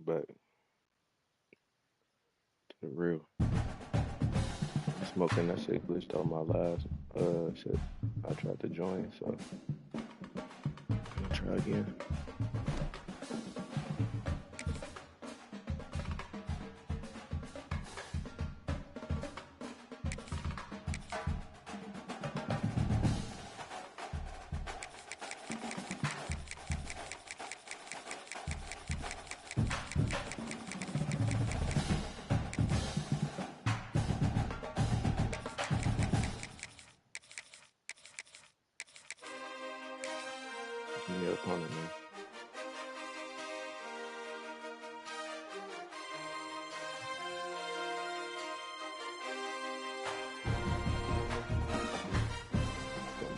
back to the real. Smoking that shit glitched on my last shit. I tried to join, so I'll try again. Your opponent, man.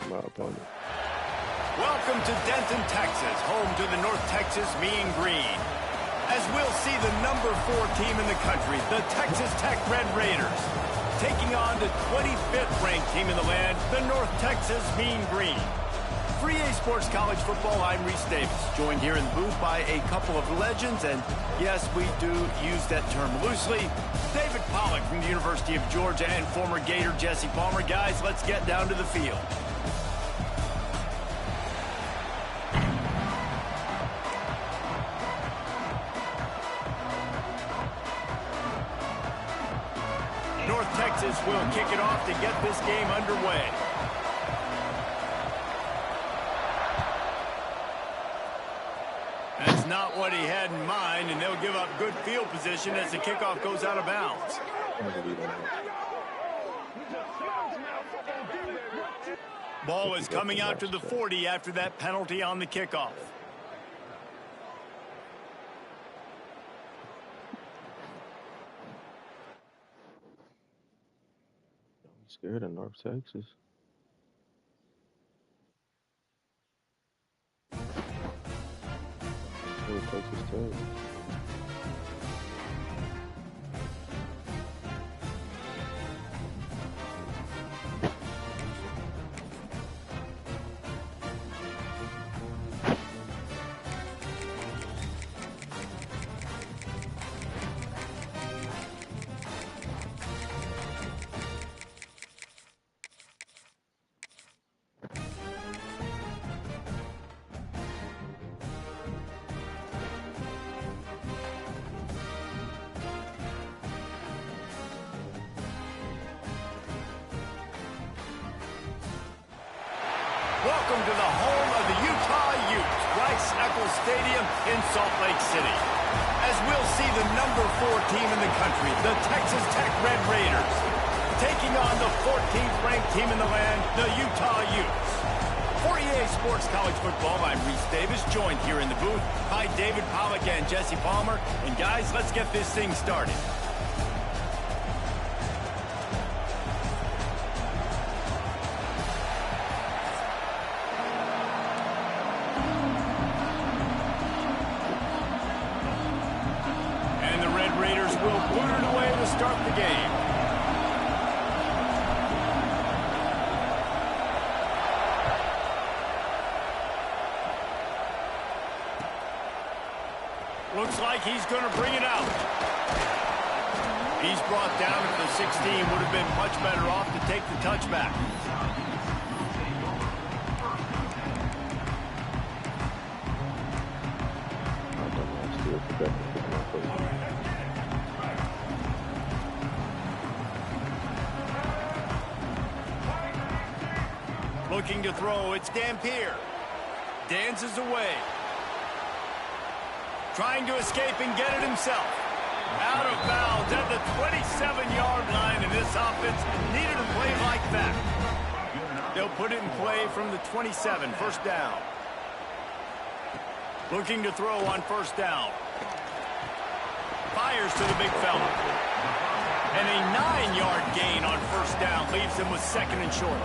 My opponent. Welcome to Denton, Texas, home to the North Texas Mean Green. As we'll see the number 4 team in the country, the Texas Tech Red Raiders, taking on the 25th ranked team in the land, the North Texas Mean Green. For EA Sports College Football, I'm Reese Davis, joined here in the booth by a couple of legends, and yes, we do use that term loosely. David Pollack from the University of Georgia and former Gator Jesse Palmer. Guys, let's get down to the field. North Texas will kick it off to get this game underway. That's not what he had in mind, and they'll give up good field position as the kickoff goes out of bounds. Ball is coming out to the 40 after that penalty on the kickoff. I'm scared of North Texas. Texas Tech. Welcome to the home of the Utah Utes, Rice-Eccles Stadium in Salt Lake City. As we'll see the number 4 team in the country, the Texas Tech Red Raiders, taking on the 14th ranked team in the land, the Utah Utes. For EA Sports College Football, I'm Reese Davis, joined here in the booth by David Pollack and Jesse Palmer. And guys, let's get this thing started. Start the game. Looks like he's going to bring it out. He's brought down at the 16. Would have been much better off to take the touchback. Looking to throw, it's Dampier. Dances away. Trying to escape and get it himself. Out of bounds at the 27-yard line, and this offense needed a play like that. They'll put it in play from the 27, first down. Looking to throw on first down. Fires to the big fella. And a 9-yard gain on first down leaves him with second and short.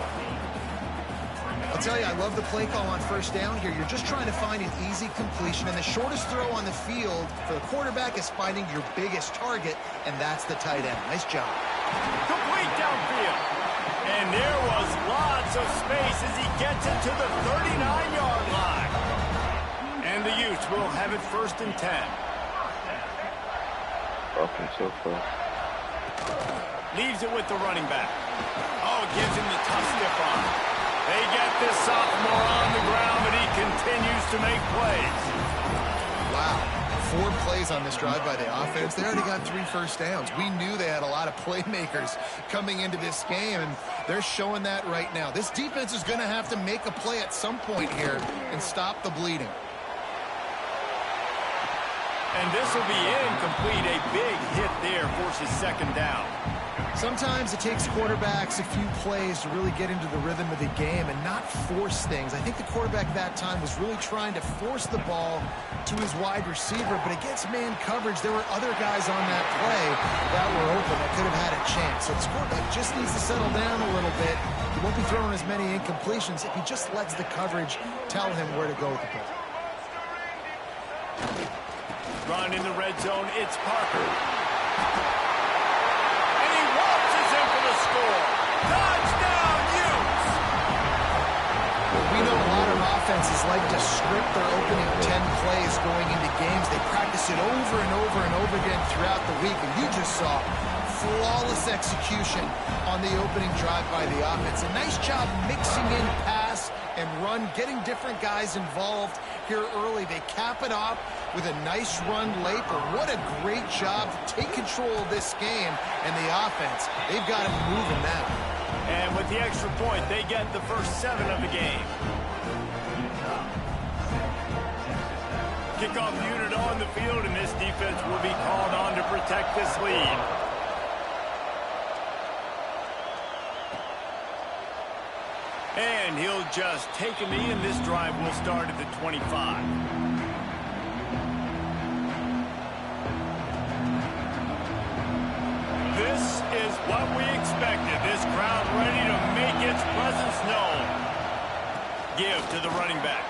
I'll tell you, I love the play call on first down here. You're just trying to find an easy completion, and the shortest throw on the field for the quarterback is finding your biggest target, and that's the tight end. Nice job. Complete downfield. And there was lots of space as he gets it to the 39-yard line. And the Utes will have it first and 10. Off so far. Leaves it with the running back. Oh, gives him the tough stiff arm. They get this sophomore on the ground, but he continues to make plays. Wow. 4 plays on this drive by the offense. They already got 3 first downs. We knew they had a lot of playmakers coming into this game, and they're showing that right now. This defense is going to have to make a play at some point here and stop the bleeding. And this will be incomplete. A big hit there forces second down. Sometimes it takes quarterbacks a few plays to really get into the rhythm of the game and not force things. I think the quarterback that time was really trying to force the ball to his wide receiver, but against man coverage, there were other guys on that play that were open that could have had a chance. So this quarterback just needs to settle down a little bit. He won't be throwing as many incompletions if he just lets the coverage tell him where to go with the ball. Run in the red zone, it's Parker. And he waltzes in for the score. Touchdown, Utes! We know a lot of offenses like to script their opening 10 plays going into games. They practice it over and over and over again throughout the week, and you just saw flawless execution on the opening drive by the offense. A nice job mixing in pass and run, getting different guys involved here early. They cap it off with a nice run late, but what a great job to take control of this game and the offense. They've got it moving now. And with the extra point, they get the first 7 of the game. Kickoff unit on the field, and this defense will be called on to protect this lead. And he'll just take a knee, and this drive will start at the 25. This is what we expected. This crowd ready to make its presence known. Give to the running back.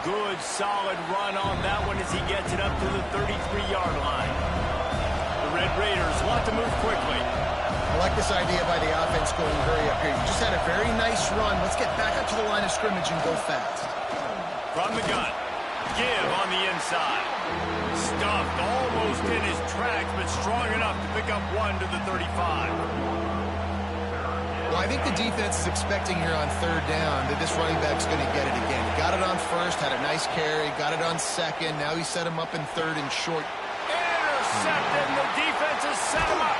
Good, solid run on that one as he gets it up to the 33-yard line. The Red Raiders want to move quickly. I like this idea by the offense going hurry up here. You just had a very nice run. Let's get back up to the line of scrimmage and go fast. From the gun. Give on the inside. Stuffed almost in his tracks, but strong enough to pick up 1 to the 35. Well, I think the defense is expecting here on 3rd down that this running back's going to get it again. He got it on 1st, had a nice carry, got it on 2nd. Now he set him up in 3rd and short. Intercepted, and the defense has set him up.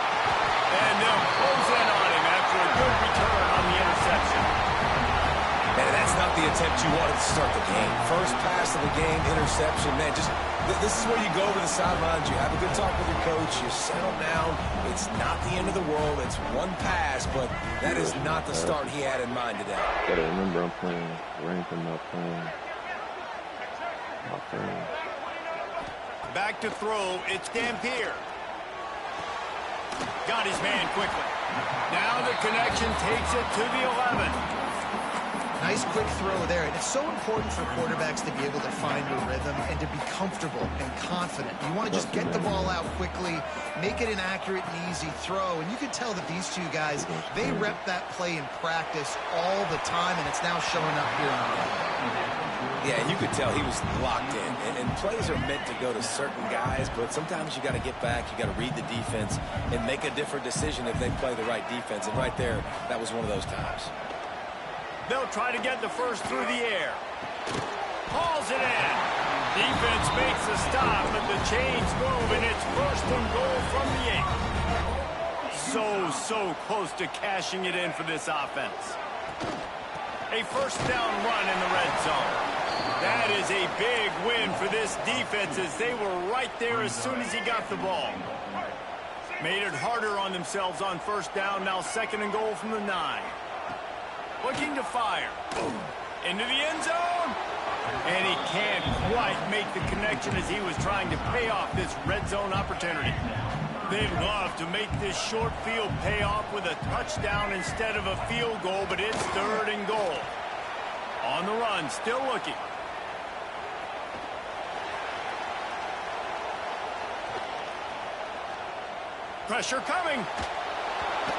And they'll close in on him after a good return on the interception. Man, that's not the attempt you wanted to start the game. First pass of the game, interception. Man, this is where you go over the sidelines. You have a good talk with your coach. You settle down. It's not the end of the world. It's one pass, but that is not the start he had in mind today. Gotta remember I'm playing ranked and not playing. Back to throw, it's Dampier. Got his man quickly. Now the connection takes it to the 11. Nice quick throw there. And it's so important for quarterbacks to be able to find a rhythm and to be comfortable and confident. You want to just get the ball out quickly, make it an accurate and easy throw. And you can tell that these two guys, they rep that play in practice all the time, and it's now showing up here on the field. Yeah, you could tell he was locked in. And plays are meant to go to certain guys, but sometimes you got to get back, you got to read the defense, and make a different decision if they play the right defense. And right there, that was one of those times. They'll try to get the first through the air. Hauls it in. Defense makes a stop, but the chains move, and it's 1st and goal from the 8. So close to cashing it in for this offense. A 1st down run in the red zone. That is a big win for this defense as they were right there as soon as he got the ball. Made it harder on themselves on 1st down, now 2nd and goal from the 9. Looking to fire. Into the end zone. And he can't quite make the connection as he was trying to pay off this red zone opportunity. They'd love to make this short field pay off with a touchdown instead of a field goal, but it's 3rd and goal. On the run, still looking. Pressure coming.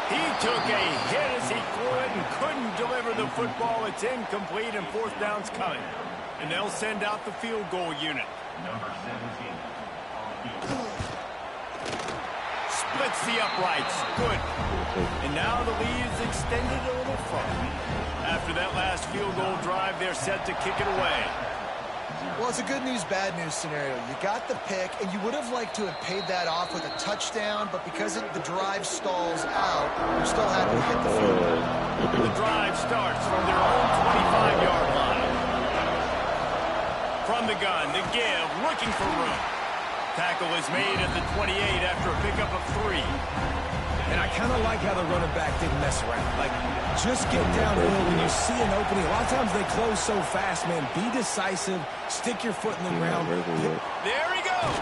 He took a hit as he threw it and couldn't deliver the football. It's incomplete, and 4th down's coming. And they'll send out the field goal unit. Number 17, Splits the uprights. Good. And now the lead is extended a little further. After that last field goal drive, they're set to kick it away. Well, it's a good news, bad news scenario. You got the pick, and you would have liked to have paid that off with a touchdown, but because the drive stalls out, you're still happy to get the field goal. The drive starts from their own 25-yard line. From the gun, the give, looking for room. Tackle is made at the 28 after a pickup of 3. And I kind of like how the running back didn't mess around. Like, just get downhill when you see an opening. A lot of times they close so fast, man. Be decisive. Stick your foot in the ground. There he goes.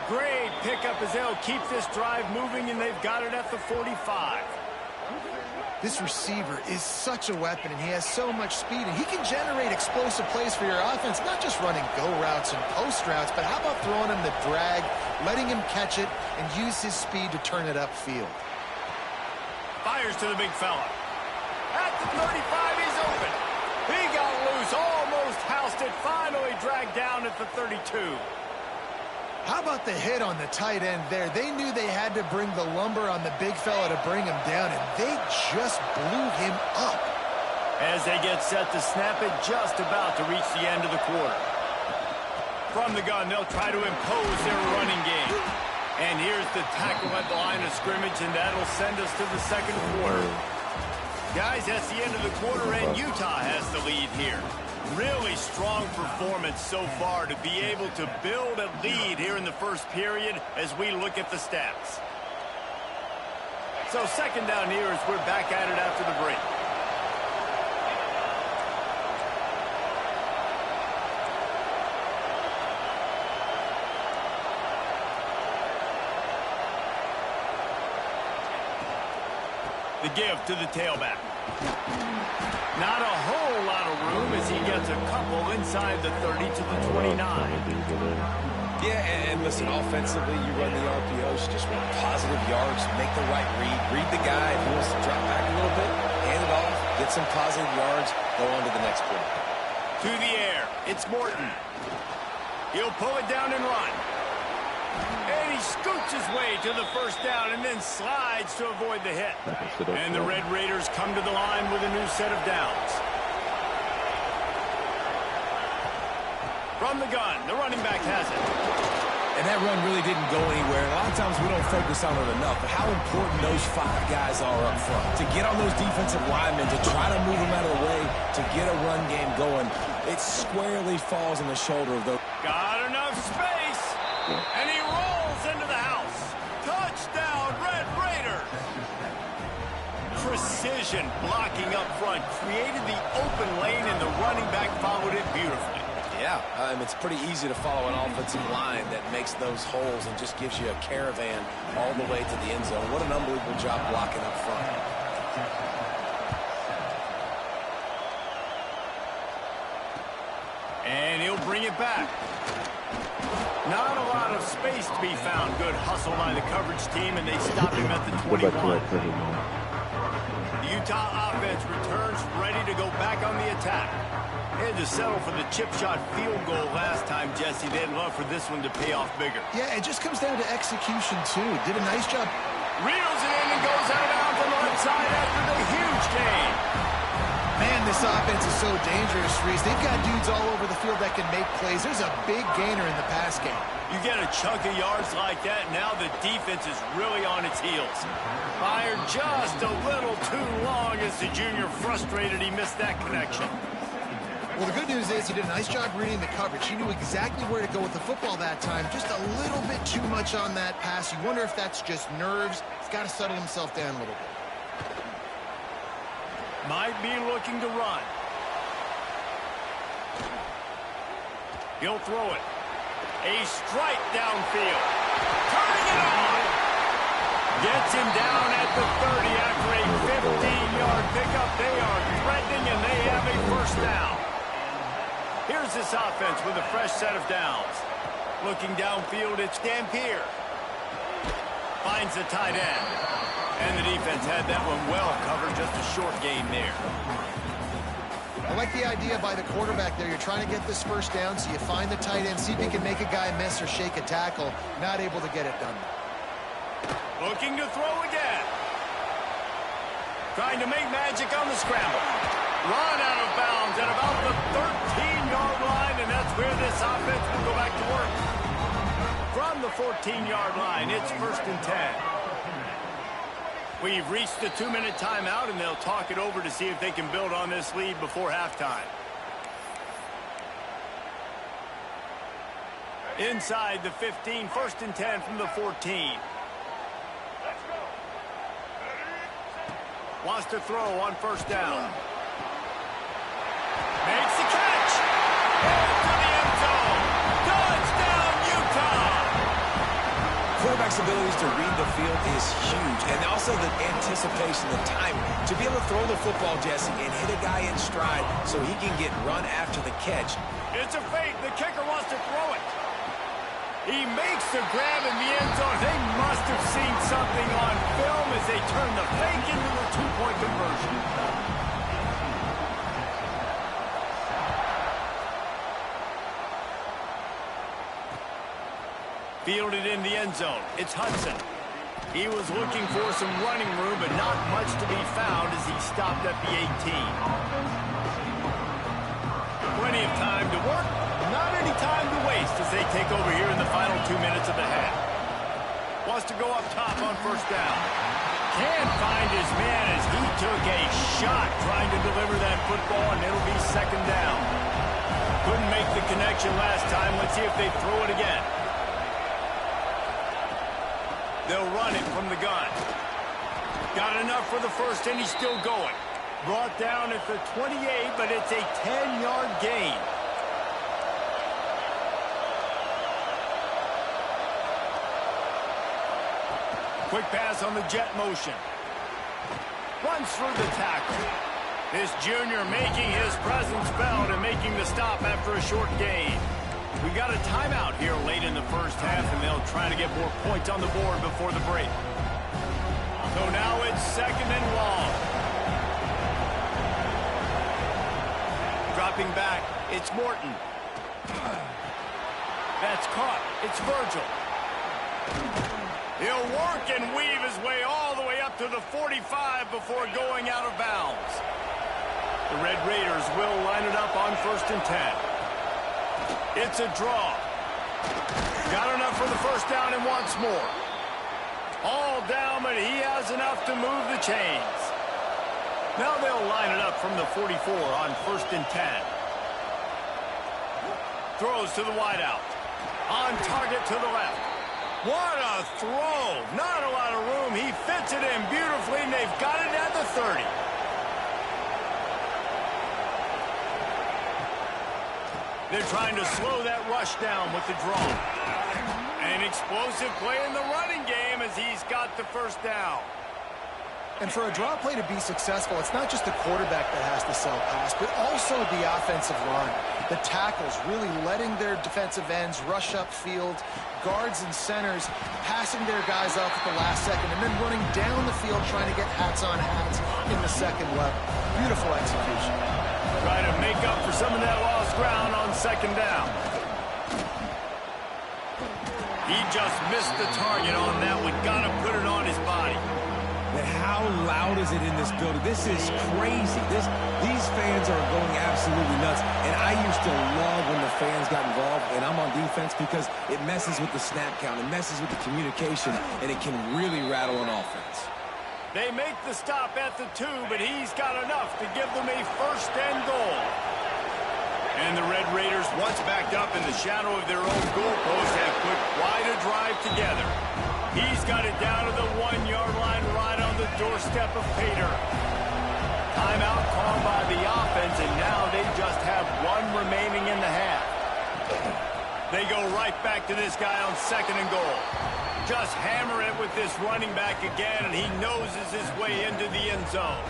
Great pickup as they'll keep this drive moving, and they've got it at the 45. This receiver is such a weapon, and he has so much speed, and he can generate explosive plays for your offense, not just running go routes and post routes, but how about throwing him the drag, letting him catch it, and use his speed to turn it upfield. Fires to the big fella. At the 35, he's open. He got loose, almost housed it, finally dragged down at the 32. How about the hit on the tight end there? They knew they had to bring the lumber on the big fella to bring him down, and they just blew him up. As they get set to snap it, just about to reach the end of the quarter. From the gun, they'll try to impose their running game. And here's the tackle at the line of scrimmage, and that'll send us to the second quarter. Guys, that's the end of the quarter, and Utah has the lead here. Really strong performance so far to be able to build a lead here in the first period as we look at the stats. So second down here as we're back at it after the break. The give to the tailback. Not a whole lot of room as he gets a couple inside the 30 to the 29. Yeah, and listen, offensively, you run the RPOs, just want positive yards, make the right read the guy. If he wants to drop back a little bit, hand it off, get some positive yards, go on to the next play. To the air, it's Morton. He'll pull it down and run. And he scoots his way to the first down and then slides to avoid the hit. And the Red Raiders come to the line with a new set of downs. From the gun, the running back has it. And that run really didn't go anywhere. And a lot of times we don't focus on it enough, but how important those 5 guys are up front. To get on those defensive linemen, to try to move them out of the way, to get a run game going, it squarely falls on the shoulder of those. Got enough space. And he rolls into the house. Touchdown, Red Raiders. Precision blocking up front created the open lane, and the running back followed it beautifully. Yeah, it's pretty easy to follow an offensive line that makes those holes and just gives you a caravan all the way to the end zone. What an unbelievable job blocking up front. And he'll bring it back. Not a lot of space to be found. Good hustle by the coverage team, and they stop him at the 21. The Utah offense returns ready to go back on the attack. They had to settle for the chip shot field goal last time, Jesse. They'd love for this one to pay off bigger. Yeah, it just comes down to execution, too. Did a nice job. Reels it in and goes out of bounds on the left side after the huge gain. Man, this offense is so dangerous, Reese. They've got dudes all over the field that can make plays. There's a big gainer in the pass game. You get a chunk of yards like that, now the defense is really on its heels. Fired just a little too long as the junior frustrated he missed that connection. Well, the good news is he did a nice job reading the coverage. He knew exactly where to go with the football that time. Just a little bit too much on that pass. You wonder if that's just nerves. He's got to settle himself down a little bit. Might be looking to run. He'll throw it. A strike downfield. Turning it on. Gets him down at the 30 after a 15-yard pickup. They are threatening, and they have a first down. Here's this offense with a fresh set of downs. Looking downfield, it's Dampier. Finds the tight end. And the defense had that one well covered, just a short gain there. I like the idea by the quarterback there. You're trying to get this first down, so you find the tight end, see if you can make a guy miss or shake a tackle. Not able to get it done. Looking to throw again. Trying to make magic on the scramble. Run out of bounds at about the 13-yard line, and that's where this offense will go back to work. From the 14-yard line, it's 1st and 10. We've reached the 2-minute timeout, and they'll talk it over to see if they can build on this lead before halftime. Inside the 15, 1st and 10 from the 14. Wants to throw on 1st down. Makes the catch. Into the end zone. Touchdown, Utah. Quarterback's abilities to read the field is huge, and also the anticipation, the timing. To be able to throw the football, Jesse, and hit a guy in stride so he can get run after the catch. It's a fake. The kicker wants to throw it. He makes the grab in the end zone. They must have seen something on film as they turn the fake into the 2-point conversion. Fielded in the end zone. It's Hudson. He was looking for some running room, but not much to be found as he stopped at the 18. Plenty of time to work. Not any time to waste as they take over here in the final 2 minutes of the half. Wants to go up top on 1st down. Can't find his man as he took a shot trying to deliver that football, and it'll be 2nd down. Couldn't make the connection last time. Let's see if they throw it again. They'll run it from the gun. Got enough for the first, and he's still going. Brought down at the 28, but it's a 10-yard gain. Quick pass on the jet motion. Runs through the tackle. This junior making his presence felt and making the stop after a short gain. We got a timeout here late in the first half, and they'll try to get more points on the board before the break. So now it's 2nd and long. Dropping back, it's Morton. That's caught. It's Virgil. He'll work and weave his way all the way up to the 45 before going out of bounds. The Red Raiders will line it up on 1st and 10. It's a draw. Got enough for the 1st down and wants more. All down, but he has enough to move the chains. Now they'll line it up from the 44 on 1st and 10. Throws to the wideout. On target to the left. What a throw. Not a lot of room. He fits it in beautifully, and they've got it at the 30. They're trying to slow that rush down with the draw. An explosive play in the running game as he's got the 1st down. And for a draw play to be successful, it's not just the quarterback that has to sell pass, but also the offensive line. The tackles really letting their defensive ends rush upfield, guards and centers passing their guys off at the last second, and then running down the field trying to get hats on hats in the 2nd level. Beautiful execution. Trying to make up for some of that lost ground on 2nd down. He just missed the target on that one. Got to put it on his body. But how loud is it in this building? This is crazy. These fans are going absolutely nuts. And I used to love when the fans got involved, and I'm on defense because it messes with the snap count. It messes with the communication, and it can really rattle an offense. They make the stop at the 2, but he's got enough to give them a 1st and goal. And the Red Raiders, once backed up in the shadow of their own goalpost, have put quite a drive together. He's got it down to the 1-yard line right on the doorstep of Pater. Timeout called by the offense, and now they just have 1 remaining in the half. They go right back to this guy on 2nd and goal. Just hammer it with this running back again, and he noses his way into the end zone.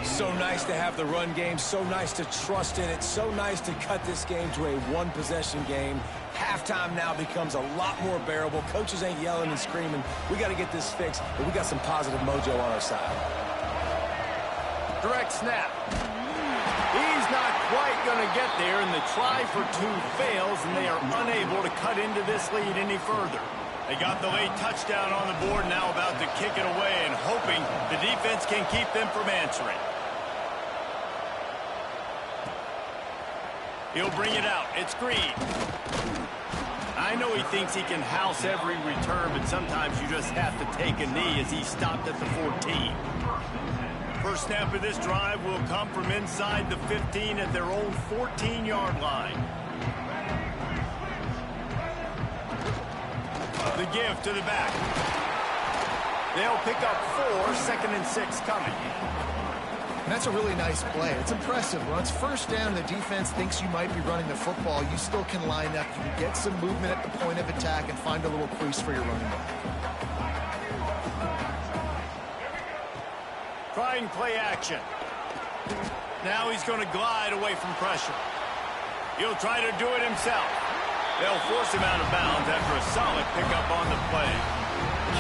So nice to have the run game, so nice to trust in it, so nice to cut this game to a 1-possession game. Halftime now becomes a lot more bearable. Coaches ain't yelling and screaming. We got to get this fixed, but we got some positive mojo on our side. Direct snap. He's quite going to get there, and the try for two fails, and they are unable to cut into this lead any further. They got the late touchdown on the board, now about to kick it away and hoping the defense can keep them from answering. He'll bring it out. It's Green. I know he thinks he can house every return, but sometimes you just have to take a knee as he stopped at the 14. First snap of this drive will come from inside the 15 at their own 14-yard line. The give to the back. They'll pick up 4, 2nd and 6 coming. And that's a really nice play. It's impressive. When it's first down and the defense thinks you might be running the football, you still can line up. You can get some movement at the point of attack and find a little crease for your running back. Trying play action. Now he's going to glide away from pressure. He'll try to do it himself. They'll force him out of bounds after a solid pickup on the play.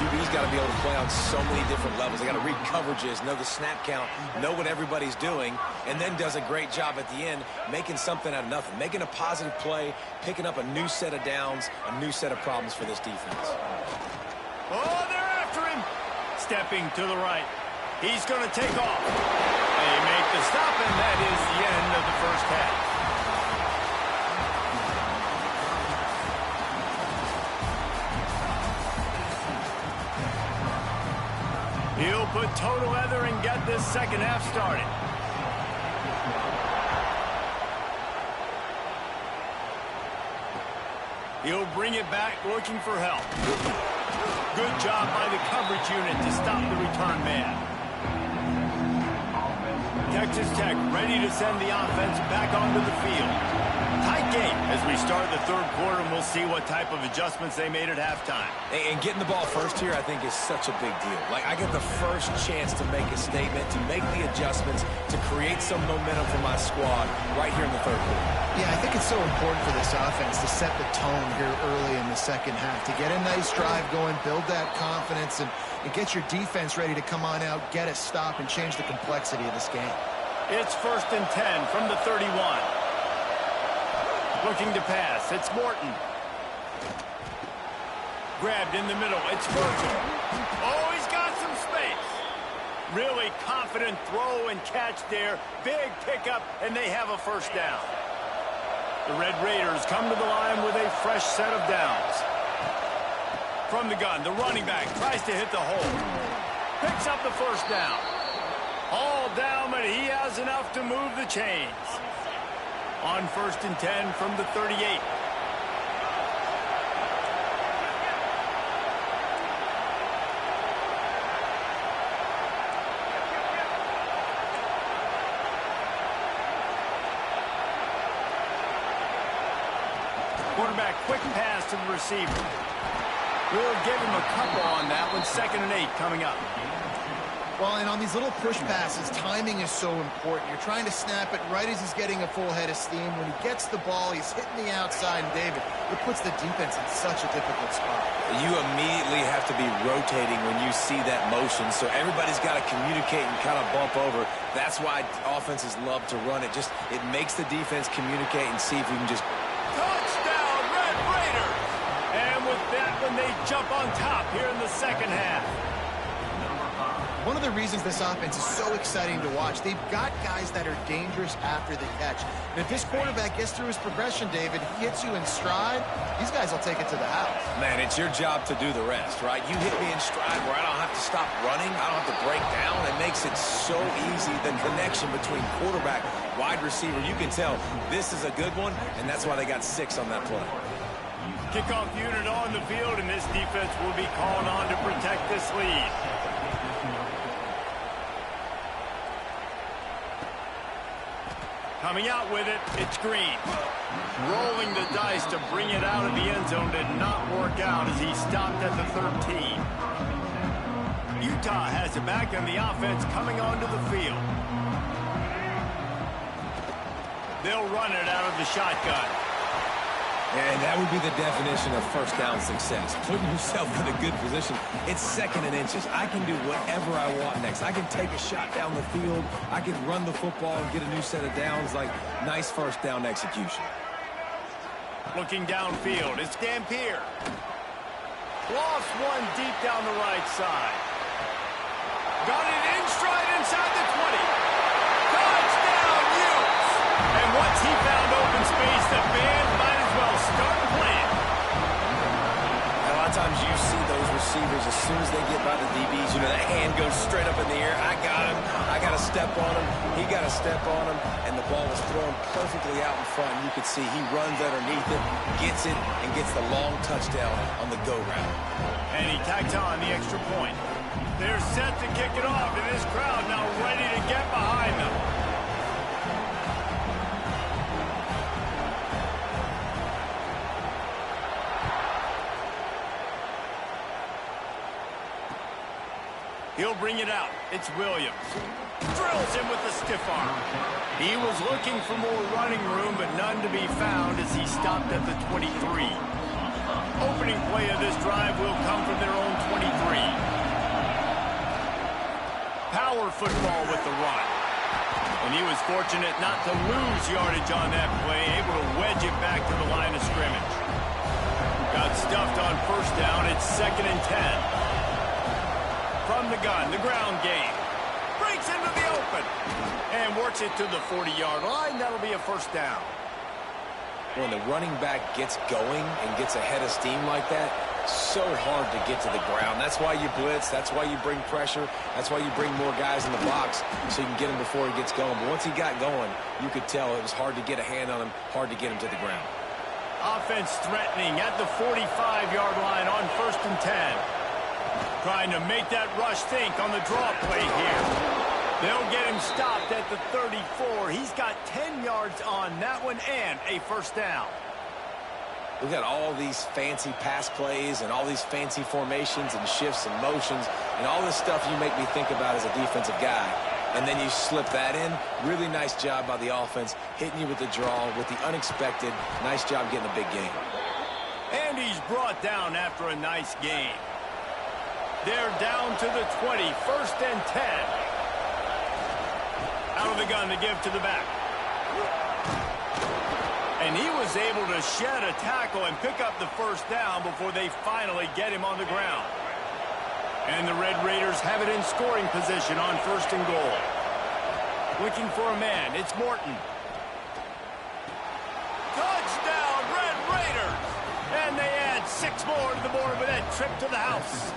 QB's got to be able to play on so many different levels. They got to read coverages, know the snap count, know what everybody's doing, and then does a great job at the end making something out of nothing, making a positive play, picking up a new set of downs, a new set of problems for this defense. Oh, they're after him. Stepping to the right. He's going to take off. They make the stop, and that is the end of the first half. He'll put toe together and get this second half started. He'll bring it back, looking for help. Good job by the coverage unit to stop the return man. Texas Tech ready to send the offense back onto the field. Tight game as we start the third quarter, and we'll see what type of adjustments they made at halftime. And getting the ball first here, I think, is such a big deal. Like, I get the first chance to make a statement, to make the adjustments, to create some momentum for my squad right here in the third quarter. Yeah, I think it's so important for this offense to set the tone here early in the second half, to get a nice drive going, build that confidence, and get your defense ready to come on out, get a stop, and change the complexity of this game. It's 1st and 10 from the 31. Looking to pass. It's Morton. Grabbed in the middle. It's Virgil. Oh, he's got some space. Really confident throw and catch there. Big pickup, and they have a first down. The Red Raiders come to the line with a fresh set of downs. From the gun, the running back tries to hit the hole. Picks up the first down. All down, but he has enough to move the chains. On 1st and 10 from the 38. Quarterback, quick pass to the receiver. We'll give him a couple on that one. 2nd and 8 coming up. Well, and on these little push passes, timing is so important. You're trying to snap it right as he's getting a full head of steam. When he gets the ball, he's hitting the outside, and David, it puts the defense in such a difficult spot. You immediately have to be rotating when you see that motion, so everybody's got to communicate and kind of bump over. That's why offenses love to run it. Just, it makes the defense communicate and see if we can just... Touchdown, Red Raiders! And with that one, they jump on top here in the second half. One of the reasons this offense is so exciting to watch, they've got guys that are dangerous after the catch. And if this quarterback gets through his progression, David, he hits you in stride, these guys will take it to the house. Man, it's your job to do the rest, right? You hit me in stride where I don't have to stop running, I don't have to break down. It makes it so easy, the connection between quarterback, wide receiver. You can tell this is a good one, and that's why they got 6 on that play. Kickoff unit on the field, and this defense will be called on to protect this lead. Coming out with it, it's Green. Rolling the dice to bring it out of the end zone did not work out as he stopped at the 13. Utah has it back, and the offense coming onto the field. They'll run it out of the shotgun. And that would be the definition of first down success. Putting yourself in a good position. It's 2nd and inches. I can do whatever I want next. I can take a shot down the field. I can run the football and get a new set of downs. Like, nice first down execution. Looking downfield, it's Dampier. Lost one deep down the right side. Got it in stride inside the 20. Touchdown, Utes! And once he found open space, the band might as well start playing. A lot of times you see those receivers, as soon as they get by the DBs, you know, that hand goes straight up in the air. I got him. I got to step on him. He got to step on him. And the ball was thrown perfectly out in front. You could see he runs underneath it, gets it, and gets the long touchdown on the go route. And he tacked on the extra point. They're set to kick it off, and this crowd now ready to get behind them. He'll bring it out. It's Williams. Drills him with the stiff arm. He was looking for more running room, but none to be found as he stopped at the 23. Opening play of this drive will come from their own 23. Power football with the run. And he was fortunate not to lose yardage on that play, able to wedge it back to the line of scrimmage. Got stuffed on first down. It's 2nd and 10. From the gun, the ground game. Breaks into the open. And works it to the 40-yard line. That'll be a first down. When the running back gets going and gets ahead of steam like that, so hard to get to the ground. That's why you blitz. That's why you bring pressure. That's why you bring more guys in the box so you can get him before he gets going. But once he got going, you could tell it was hard to get a hand on him, hard to get him to the ground. Offense threatening at the 45-yard line on 1st and 10. Trying to make that rush think on the draw play here. They'll get him stopped at the 34. He's got 10 yards on that one and a first down. We've got all these fancy pass plays and all these fancy formations and shifts and motions and all this stuff you make me think about as a defensive guy. And then you slip that in. Really nice job by the offense, hitting you with the draw, with the unexpected. Nice job getting a big game. And he's brought down after a nice game. They're down to the 20, 1st and 10. Out of the gun to give to the back. And he was able to shed a tackle and pick up the first down before they finally get him on the ground. And the Red Raiders have it in scoring position on 1st and goal. Looking for a man, it's Morton. Touchdown, Red Raiders! And they add 6 more to the board with that trip to the house.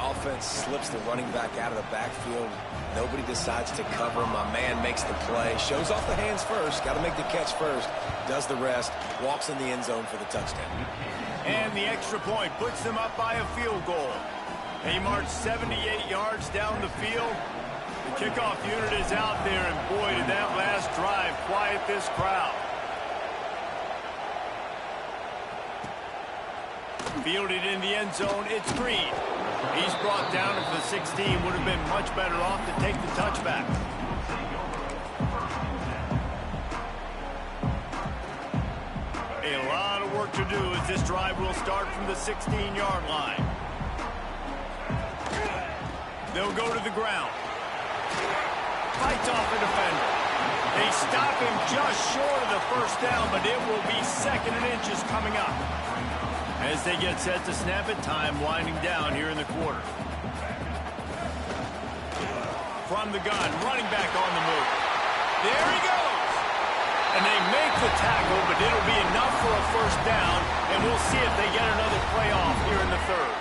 Offense slips the running back out of the backfield. Nobody decides to cover him. My man makes the play. Shows off the hands first. Got to make the catch first. Does the rest. Walks in the end zone for the touchdown. And the extra point puts them up by a field goal. They march 78 yards down the field. The kickoff unit is out there, and boy, did that last drive quiet this crowd. Fielded in the end zone, it's Green. He's brought down at the 16. Would have been much better off to take the touchback. A lot of work to do as this drive will start from the 16-yard line. They'll go to the ground. Fights off a defender. They stop him just short of the first down, but it will be 2nd and inches coming up. As they get set to snap it, time winding down here in the quarter. From the gun, running back on the move. There he goes! And they make the tackle, but it'll be enough for a first down, and we'll see if they get another play off here in the 3rd.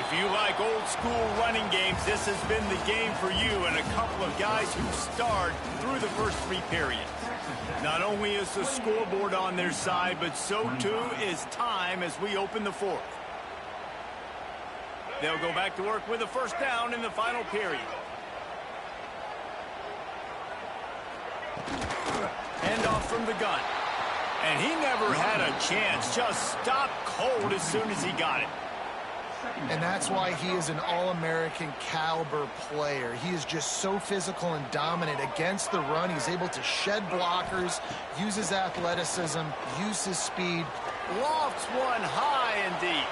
If you like old-school running games, this has been the game for you and a couple of guys who starred through the first 3 periods. Not only is the scoreboard on their side, but so too is time as we open the 4th. They'll go back to work with a first down in the final period. Hand off from the gun. And he never had a chance. Just stopped cold as soon as he got it. And that's why he is an All-American caliber player. He is just so physical and dominant against the run. He's able to shed blockers, use his athleticism, use his speed. Lofts one high and deep.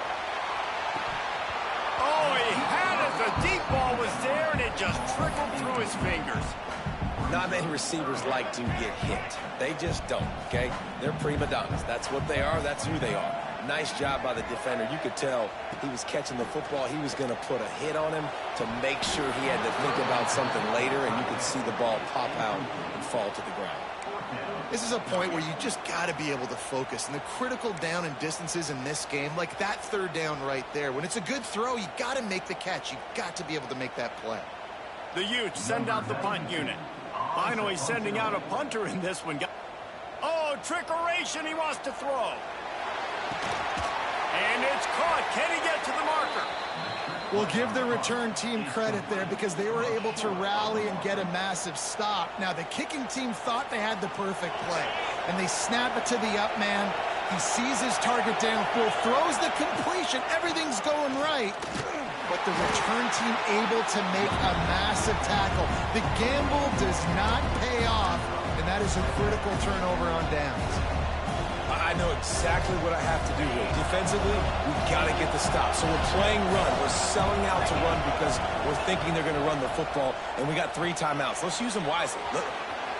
Oh, he had it. The deep ball was there, and it just trickled through his fingers. Not many receivers like to get hit. They just don't, okay? They're prima donnas. That's what they are. That's who they are. Nice job by the defender. You could tell he was catching the football. He was going to put a hit on him to make sure he had to think about something later, and you could see the ball pop out and fall to the ground. This is a point where you just got to be able to focus. And the critical down and distances in this game, like that third down right there, when it's a good throw, you got to make the catch. You got to be able to make that play. The Utes send out the punt unit. Finally sending out a punter in this one. Oh, trickeration. He wants to throw. And it's caught. Can he get to the marker? We'll give the return team credit there because they were able to rally and get a massive stop. Now, the kicking team thought they had the perfect play, and they snap it to the up man. He sees his target downfield, throws the completion. Everything's going right. But the return team able to make a massive tackle. The gamble does not pay off, and that is a critical turnover on downs. I know exactly what I have to do here. Defensively, we've got to get the stop. So we're playing run. We're selling out to run because we're thinking they're going to run the football, and we got 3 timeouts. Let's use them wisely. Look.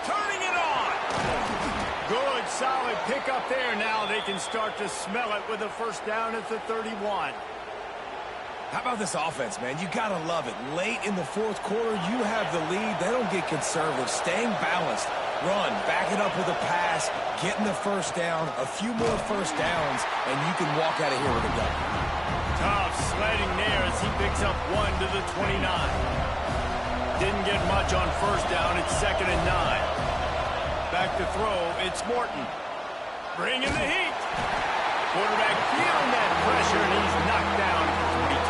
Turning it on. Good, solid pickup there. Now they can start to smell it with a first down at the 31. How about this offense, man? You got to love it. Late in the fourth quarter, you have the lead. They don't get conservative. Staying balanced. Run, back it up with a pass, getting the first down, a few more first downs, and you can walk out of here with a gun. Tough sledding there as he picks up 1 to the 29. Didn't get much on first down. It's 2nd and 9. Back to throw. It's Morton. Bringing the heat. Quarterback feeling that pressure, and he's knocked down at the 42.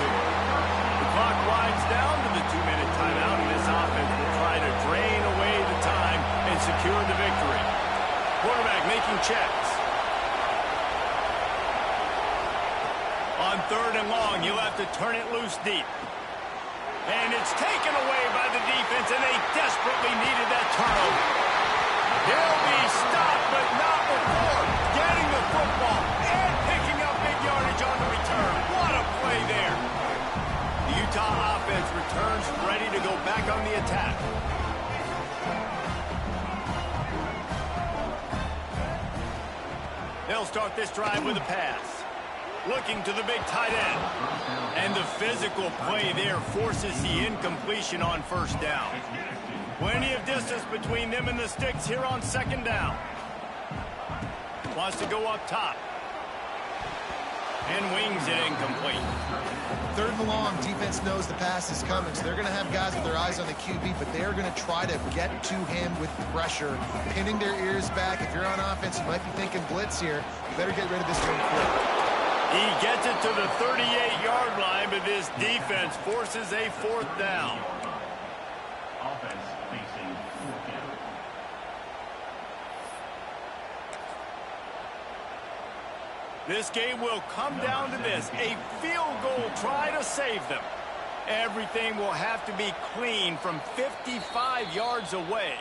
The clock winds down to the 2-minute timeout, and this offense will try to drain away the time and secure the victory. Quarterback making checks. On 3rd and long, he'll have to turn it loose deep. And it's taken away by the defense, and they desperately needed that turnover. He'll be stopped, but not before getting the football and picking up big yardage on the return. What a play there. The Utah offense returns ready to go back on the attack. They'll start this drive with a pass. Looking to the big tight end. And the physical play there forces the incompletion on first down. Plenty of distance between them and the sticks here on 2nd down. Wants to go up top. And wings it incomplete. 3rd and long, defense knows the pass is coming, so they're going to have guys with their eyes on the QB, but they're going to try to get to him with pressure, pinning their ears back. If you're on offense, you might be thinking blitz here. You better get rid of this one quick. He gets it to the 38-yard line, but this defense forces a 4th down. Offense facing 4th down. This game will come down to this, a field goal try to save them. Everything will have to be clean from 55 yards away.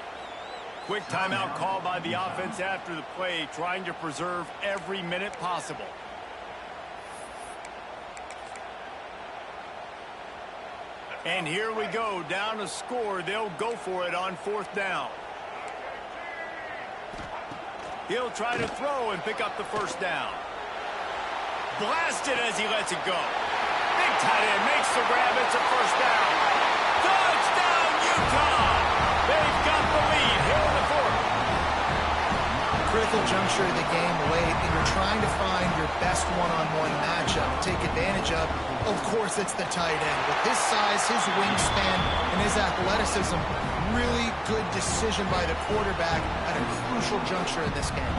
Quick timeout call by the offense after the play, trying to preserve every minute possible. And here we go, down to score. They'll go for it on 4th down. He'll try to throw and pick up the first down. Blasted as he lets it go. Big tight end makes the grab. It's a first down. Touchdown, Utah! They've got the lead here in the 4th. Critical juncture of the game late, and you're trying to find your best one-on-one matchup to take advantage of. Of course, it's the tight end. With his size, his wingspan, and his athleticism, really good decision by the quarterback at a crucial juncture in this game.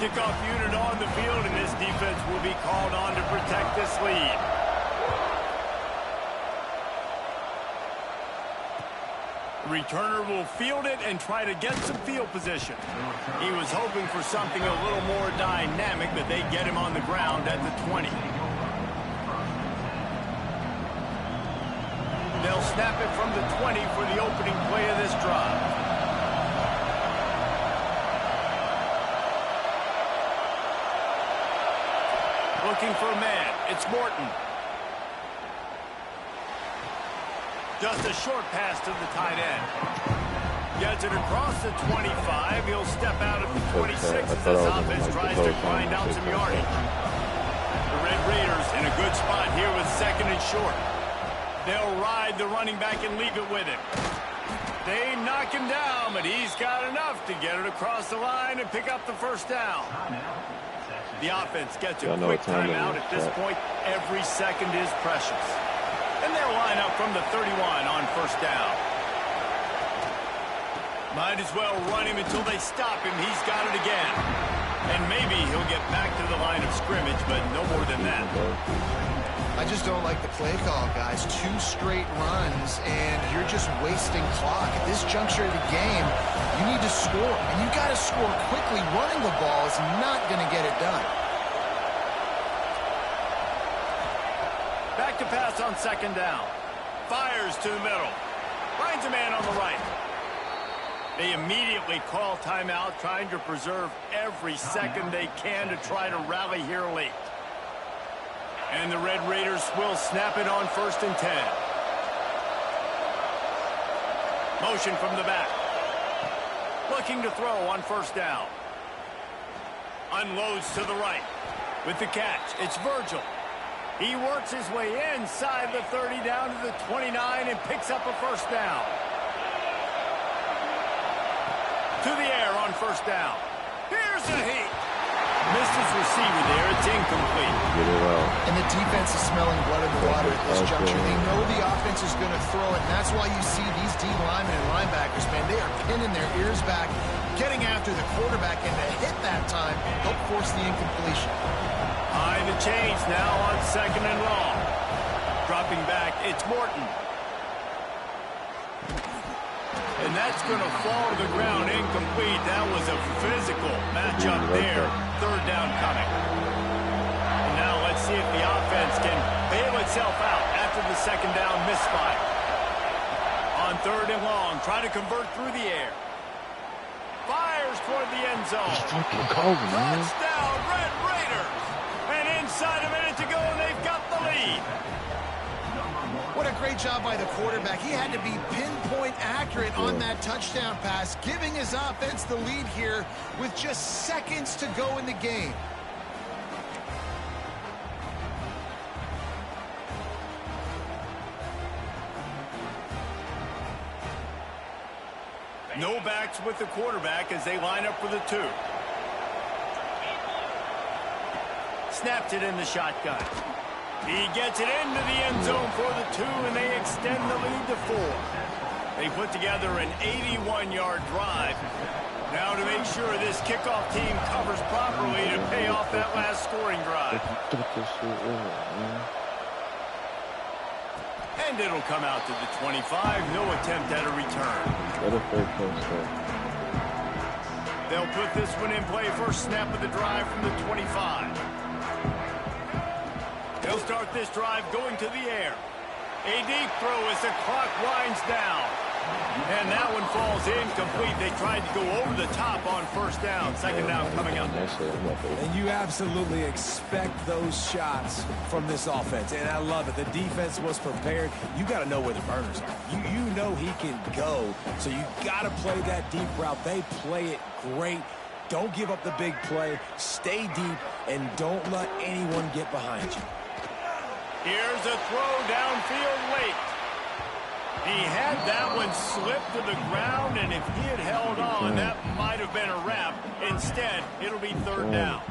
Kickoff unit on the field, and this defense will be called on to protect this lead. Returner will field it and try to get some field position. He was hoping for something a little more dynamic, but they get him on the ground at the 20. They'll snap it from the 20 for the opening play of this drive. Looking for a man. It's Morton. Just a short pass to the tight end. Gets it across the 25. He'll step out at the 26 as this offense tries to grind out some yardage. The Red Raiders in a good spot here with 2nd and short. They'll ride the running back and leave it with him. They knock him down, but he's got enough to get it across the line and pick up the first down. The offense gets a quick timeout at this point. Every second is precious. And they'll line up from the 31 on first down. Might as well run him until they stop him. He's got it again. And maybe he'll get back to the line of scrimmage, but no more than that. I just don't like the play call, guys. 2 straight runs, and you're just wasting clock. At this juncture of the game, you need to score. And you got to score quickly. Running the ball is not going to get it done. Back to pass on 2nd down. Fires to the middle. Finds a man on the right. They immediately call timeout, trying to preserve every second they can to try to rally here late. And the Red Raiders will snap it on 1st and 10. Motion from the back. Looking to throw on 1st down. Unloads to the right. With the catch, it's Virgil. He works his way inside the 30 down to the 29 and picks up a 1st down. To the air on 1st down. Here's a heat. Missed his receiver there. It's incomplete. Get it out. And the defense is smelling blood in the water at this juncture. They know the offense is going to throw it, and that's why you see these D linemen and linebackers, man, they are pinning their ears back, getting after the quarterback, and to hit that time, help force the incompletion. High the chains now on 2nd and long. Dropping back, it's Morton. And that's going to fall to the ground incomplete. That was a physical matchup there. 3rd down coming. And now let's see if the offense can bail itself out after the 2nd down misfire. On 3rd and long, trying to convert through the air. Fires toward the end zone. Touchdown, Red Raiders. And inside a minute to go, and they've got the lead. What a great job by the quarterback. He had to be pinpoint accurate on that touchdown pass, giving his offense the lead here with just seconds to go in the game. No backs with the quarterback as they line up for the 2. Snapped it in the shotgun. He gets it into the end zone for the 2, and they extend the lead to 4. They put together an 81-yard drive. Now to make sure this kickoff team covers properly to pay off that last scoring drive. And it'll come out to the 25. No attempt at a return. They'll put this one in play. First snap of the drive from the 25. They'll start this drive going to the air. A deep throw as the clock winds down. And that one falls incomplete. They tried to go over the top on 1st down. 2nd down coming up. And you absolutely expect those shots from this offense. And I love it. The defense was prepared. You got to know where the burners are. You know he can go. So you got to play that deep route. They play it great. Don't give up the big play. Stay deep and don't let anyone get behind you. Here's a throw downfield late. He had that one slip to the ground, and if he had held on, that might have been a wrap. Instead, it'll be 3rd down.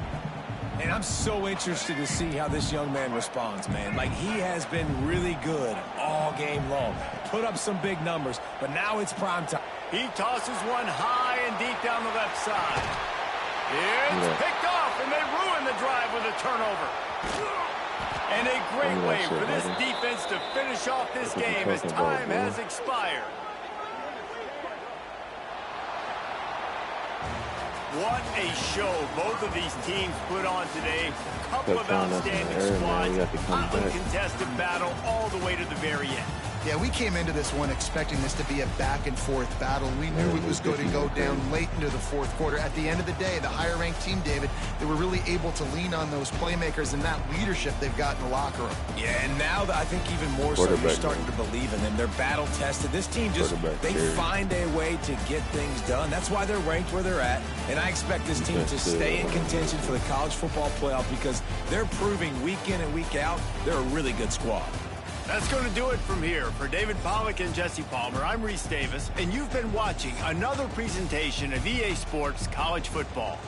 And I'm so interested to see how this young man responds, man. Like, he has been really good all game long. Put up some big numbers, but now it's prime time. He tosses one high and deep down the left side. It's picked off, and they ruin the drive with a turnover. And a great way for this defense to finish off this game as time has expired. What a show both of these teams put on today. Couple of Touchdown, that's in the outstanding air, man. squads. We got to come Hotly back. contested battle all the way to the very end. Yeah, we came into this one expecting this to be a back-and-forth battle. We knew it was going to go down late into the fourth quarter. At the end of the day, the higher-ranked team, David, they were really able to lean on those playmakers and that leadership they've got in the locker room. Yeah, and now I think even more so, you're starting to believe in them. They're battle-tested. This team just, they find a way to get things done. That's why they're ranked where they're at. And I expect this team to stay in contention for the college football playoff because they're proving week in and week out they're a really good squad. That's going to do it from here. For David Pollack and Jesse Palmer, I'm Reese Davis, and you've been watching another presentation of EA Sports College Football.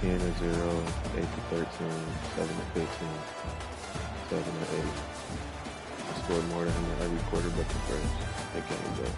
10-0, 8-13, 7-15, 7-8. I scored more than him in every quarter but the first. They came back.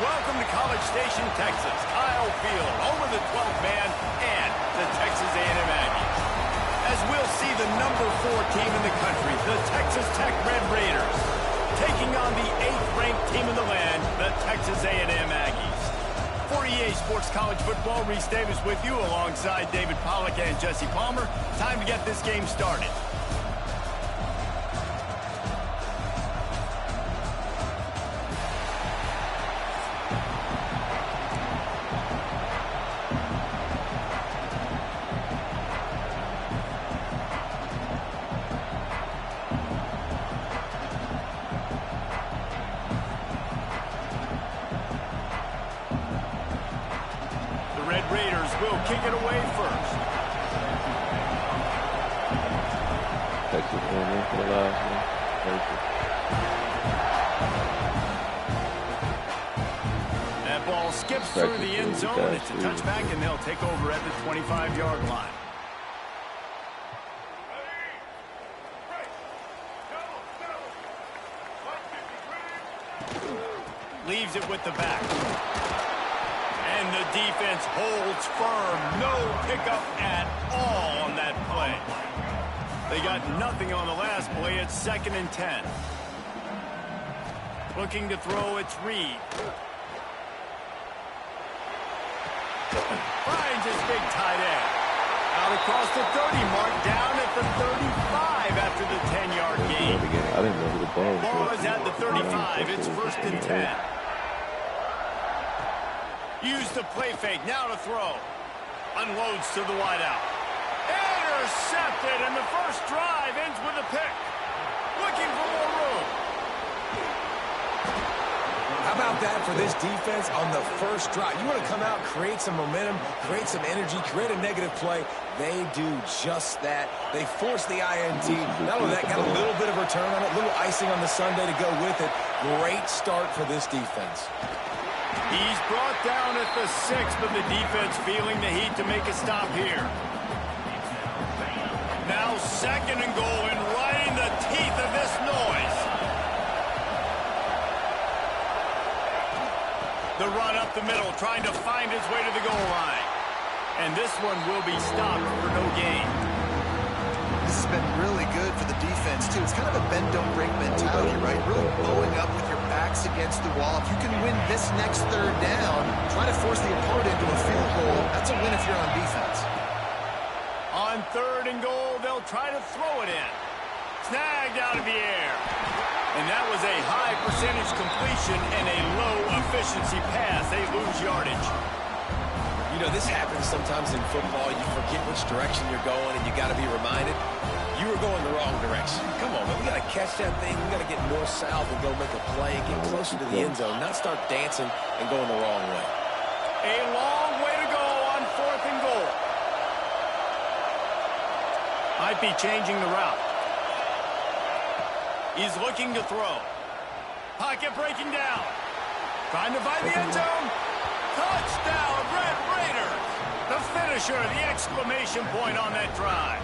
Welcome to College Station, Texas. Kyle Field, over the 12th man, and the Texas A&M Aggies. As we'll see the number 4 team in the country, the Texas Tech Red Raiders, taking on the 8th-ranked team in the land, the Texas A&M Aggies. For EA Sports College Football, Reese Davis with you alongside David Pollack and Jesse Palmer. Time to get this game started. Raiders will kick it away first. Texas going in for the last one. That ball skips through the end zone. It's a touchback, and they'll take over at the 25-yard line. Leaves it with the back. And the defense holds firm. No pickup at all on that play. They got nothing on the last play. It's 2nd and 10. Looking to throw, it's Reed. Finds his big tight end. Out across the 30 mark, down at the 35 after the 10-yard gain. I didn't know who the ball was. Ball is at the 35. It's 1st and 10. Use the play fake, now to throw. Unloads to the wideout. Intercepted, and the first drive ends with a pick. Looking for more room. How about that for this defense on the first drive? You want to come out, create some momentum, create some energy, create a negative play. They do just that. They force the INT. Not only that, got a little bit of return on it, a little icing on the sundae to go with it. Great start for this defense. He's brought down at the 6, but the defense feeling the heat to make a stop here. Now 2nd and goal, and right in the teeth of this noise. The run up the middle, trying to find his way to the goal line. And this one will be stopped for no gain. This has been really good for the defense, too. It's kind of a bend-don't-break mentality, right? Really bowing up with your backs against the wall. If you can win this next 3rd down, try to force the opponent into a field goal. That's a win if you're on defense. On 3rd and goal, they'll try to throw it in. Snagged out of the air. And that was a high percentage completion and a low efficiency pass. They lose yardage. You know, this happens sometimes in football. You forget which direction you're going, and you got to be reminded you were going the wrong direction. Come on, man. We got to catch that thing. We got to get north-south and go make a play and get closer to the end zone, not start dancing and going the wrong way. A long way to go on 4th and goal. Might be changing the route. He's looking to throw. Pocket breaking down. Trying to find the end zone. Touchdown, Red Raiders. The finisher, the exclamation point on that drive.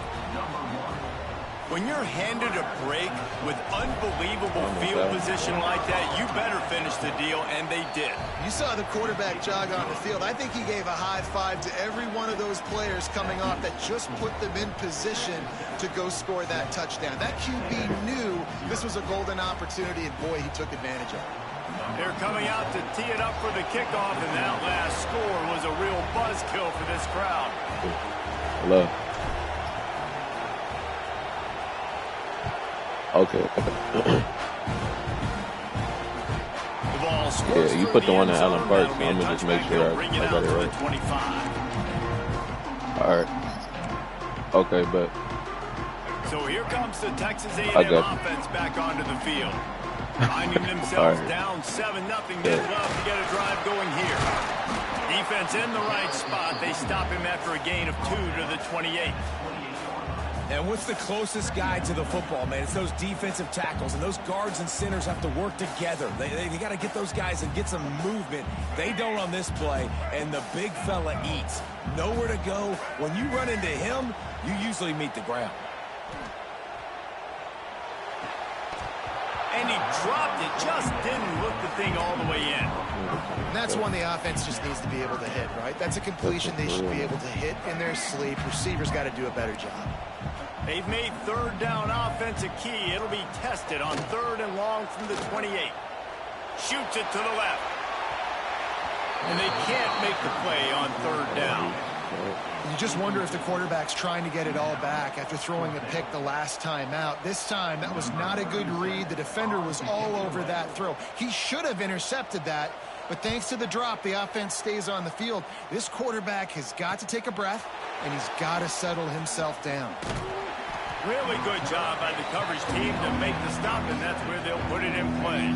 When you're handed a break with unbelievable field position like that, you better finish the deal, and they did. You saw the quarterback jog on the field. I think he gave a high five to every one of those players coming off that just put them in position to go score that touchdown. That QB knew this was a golden opportunity, and boy, he took advantage of it. They're coming out to tee it up for the kickoff, and that last score was a real buzzkill for this crowd. Hello. Okay. The ball scores Yeah, you put the one in Allen Park, so I'm gonna just make sure I got it right. 25. All right. Okay, but So here comes the Texas A&M I got you. offense back onto the field. Finding themselves All right. down 7-0. They'd love to get a drive going here. Defense in the right spot. They stop him after a gain of 2 to the 28. And what's the closest guy to the football, man? It's those defensive tackles, and those guards and centers have to work together. They got to get those guys and get some movement. They don't on this play, and the big fella eats. Nowhere to go. When you run into him, you usually meet the ground. And he dropped it. Just didn't look the thing all the way in. And that's one the offense just needs to be able to hit, right? That's a completion they should be able to hit in their sleep. Receivers got to do a better job. They've made third down offense a key. It'll be tested on 3rd and long from the 28. Shoots it to the left. And they can't make the play on 3rd down. You just wonder if the quarterback's trying to get it all back after throwing a pick the last time out. This time, that was not a good read. The defender was all over that throw. He should have intercepted that, but thanks to the drop, the offense stays on the field. This quarterback has got to take a breath, and he's got to settle himself down. Really good job by the coverage team to make the stop, and that's where they'll put it in play.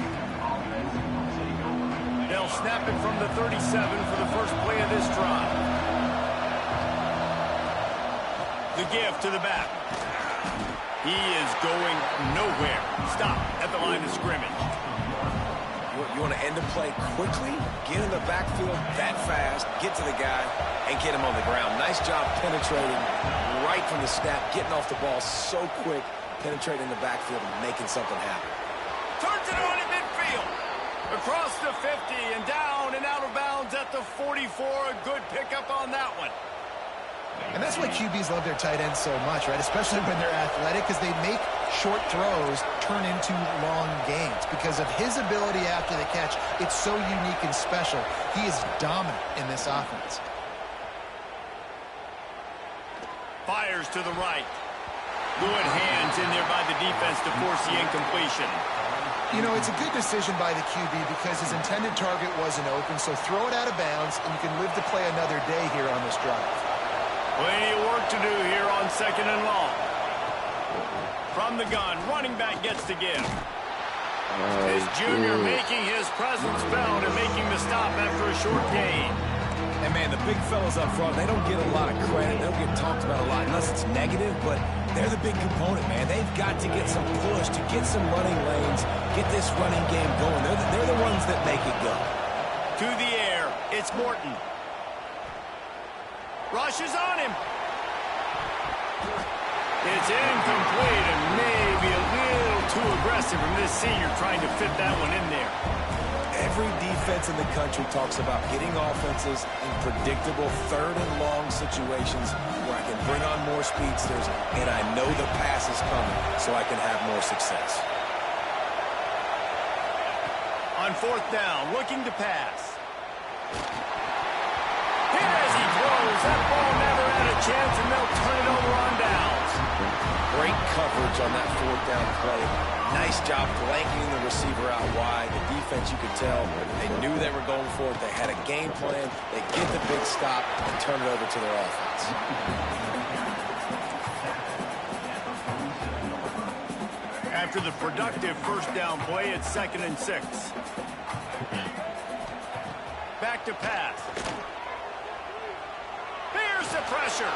They'll snap it from the 37 for the first play of this drive. The give to the back. He is going nowhere. Stop at the line of scrimmage. You want to end the play quickly, get in the backfield that fast, get to the guy, and get him on the ground. Nice job penetrating right from the snap, getting off the ball so quick, penetrating the backfield and making something happen. Turns it on in midfield. Across the 50 and down and out of bounds at the 44. A good pickup on that one. And that's why QBs love their tight ends so much, right? Especially when they're athletic, because they make short throws turn into long gains. Because of his ability after the catch, it's so unique and special. He is dominant in this offense. Fires to the right. Good hands in there by the defense to force the incompletion. You know, it's a good decision by the QB because his intended target wasn't open, so throw it out of bounds, and you can live to play another day here on this drive. Plenty of work to do here on 2nd and long. From the gun, running back gets to give. His junior making his presence felt and making the stop after a short gain. And, man, the big fellas up front, they don't get a lot of credit. They don't get talked about a lot unless it's negative, but they're the big component, man. They've got to get some push, to get some running lanes, get this running game going. They're the ones that make it go. To the air, it's Morton. Rushes on him. It's incomplete and maybe a little too aggressive from this senior trying to fit that one in there. Every defense in the country talks about getting offenses in predictable 3rd and long situations where I can bring on more speedsters and I know the pass is coming so I can have more success. On 4th down, looking to pass. Here as he throws, that ball never had a chance, and they'll turn it over on downs. Great coverage on that 4th down play. Nice job blanketing the receiver out wide. The defense, you could tell, they knew they were going for it. They had a game plan. They get the big stop and turn it over to their offense. After the productive 1st down play, it's 2nd and 6. Back to pass. Here's the pressure.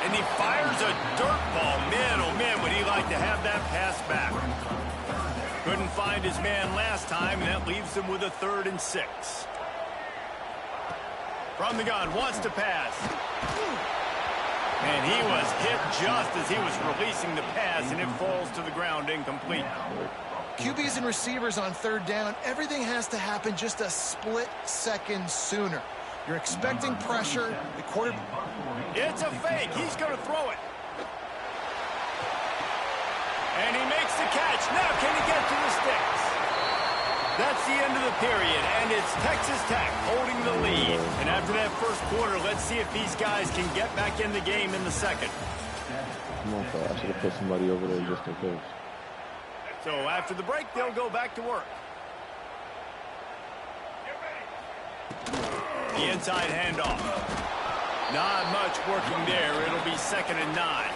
And he fires a dirt ball. Man, oh man, would he like to have that pass back. Couldn't find his man last time, and that leaves him with a 3rd and 6. From the gun, wants to pass. And he was hit just as he was releasing the pass, and it falls to the ground incomplete. QBs and receivers on 3rd down, everything has to happen just a split second sooner. You're expecting pressure. The quarterback. It's a fake. He's going to throw it. And he makes the catch. Now can he get to the sticks? That's the end of the period, and it's Texas Tech holding the lead. And after that first quarter, let's see if these guys can get back in the game in the second. Come on, I should have put somebody over there just in case. So after the break, they'll go back to work. The inside handoff. Not much working there. It'll be 2nd and 9.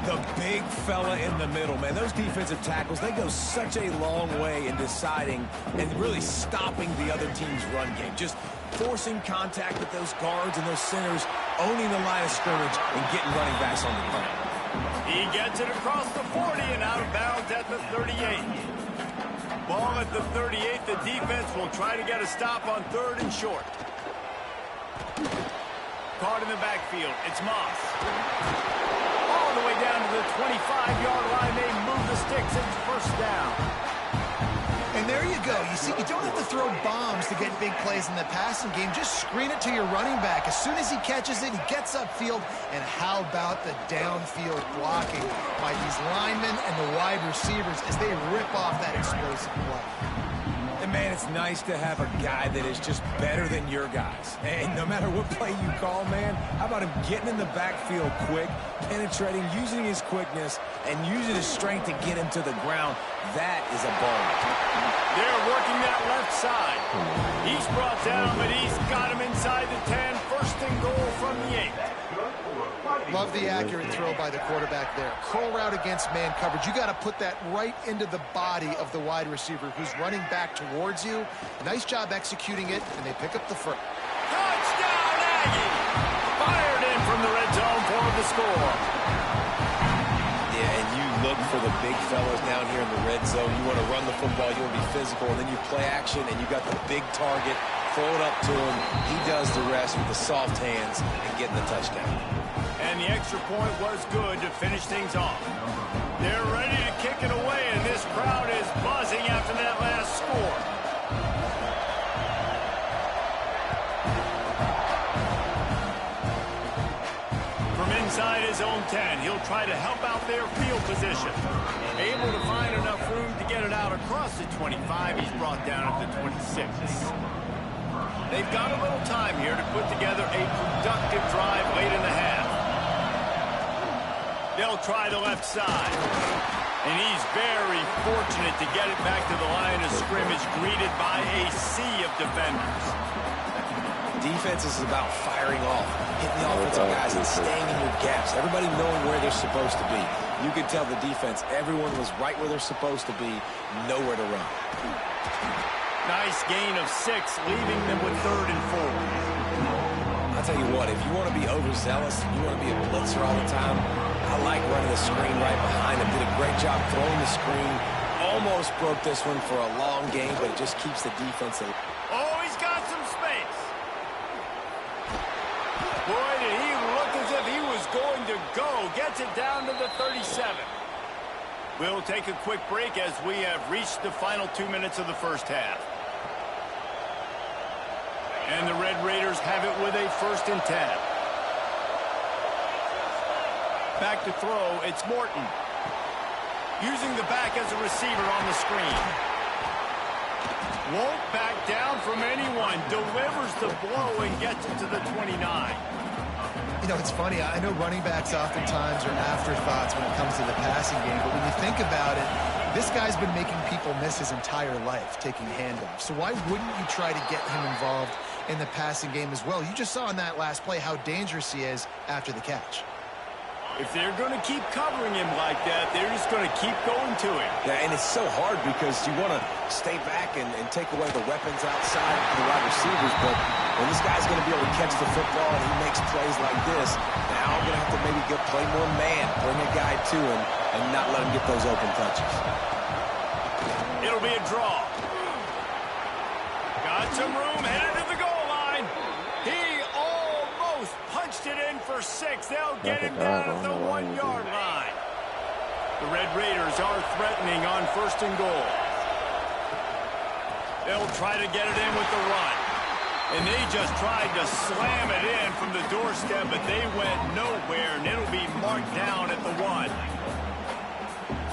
The big fella in the middle, man. Those defensive tackles, they go such a long way in deciding and really stopping the other team's run game. Just forcing contact with those guards and those centers, owning the line of scrimmage and getting running backs on the ground. He gets it across the 40 and out of bounds at the 38. Ball at the 38. The defense will try to get a stop on 3rd and short. Caught in the backfield. It's Moss. All the way down to the 25-yard line. They move the sticks. It's 1st down. And there you go. You see, you don't have to throw bombs to get big plays in the passing game. Just screen it to your running back. As soon as he catches it, he gets upfield. And how about the downfield blocking by these linemen and the wide receivers as they rip off that explosive play. And, man, it's nice to have a guy that is just better than your guys. And no matter what play you call, man, how about him getting in the backfield quick, penetrating, using his quickness, and using his strength to get him to the ground. That is a ball. They're working that left side. He's brought down, but he's got him inside the 10. 1st and goal from the 8. Love the accurate throw by the quarterback there. Curl route against man coverage. You got to put that right into the body of the wide receiver who's running back towards you. Nice job executing it, and they pick up the first. Touchdown, Aggie! Fired in from the red zone for the score. Yeah, and you look for the big fellas down here in the red zone. You want to run the football, you want to be physical, and then you play action, and you got the big target. Throw it up to him. He does the rest with the soft hands and getting the touchdown. And the extra point was good to finish things off. They're ready to kick it away, and this crowd is buzzing after that last score. From inside his own 10, he'll try to help out their field position. Able to find enough room to get it out across the 25. He's brought down at the 26. They've got a little time here to put together a productive drive late in the half. They'll try the left side. And he's very fortunate to get it back to the line of scrimmage, greeted by a sea of defenders. Defense is about firing off, hitting the offensive guys and staying in your gaps. Everybody knowing where they're supposed to be. You could tell the defense, everyone was right where they're supposed to be, nowhere to run. Nice gain of 6, leaving them with 3rd and 4. I'll tell you what, if you want to be overzealous, you want to be a blitzer all the time, I like running the screen right behind him. Did a great job throwing the screen. Almost broke this one for a long game, but it just keeps the defense in. Oh, he's got some space. Boy, did he look as if he was going to go. Gets it down to the 37. We'll take a quick break as we have reached the final 2 minutes of the first half. And the Red Raiders have it with a 1st and 10. Back to throw, it's Morton. Using the back as a receiver on the screen. Won't back down from anyone. Delivers the blow and gets it to the 29. You know, it's funny. I know running backs oftentimes are afterthoughts when it comes to the passing game, but when you think about it, this guy's been making people miss his entire life taking handoffs. So why wouldn't you try to get him involved in the passing game as well? You just saw in that last play how dangerous he is after the catch. If they're going to keep covering him like that, they're just going to keep going to him. Yeah, and it's so hard because you want to stay back and take away the weapons outside the wide receivers, but when this guy's going to be able to catch the football and he makes plays like this, now I'm going to have to maybe play more man, bring a guy to him, and not let him get those open touches. It'll be a draw. Got some room, headed to the goal line. He almost punched it in for 6. They'll get him down at the 1-yard line. The Red Raiders are threatening on 1st and goal. They'll try to get it in with the run. And they just tried to slam it in from the doorstep, but they went nowhere, and it'll be marked down at the 1.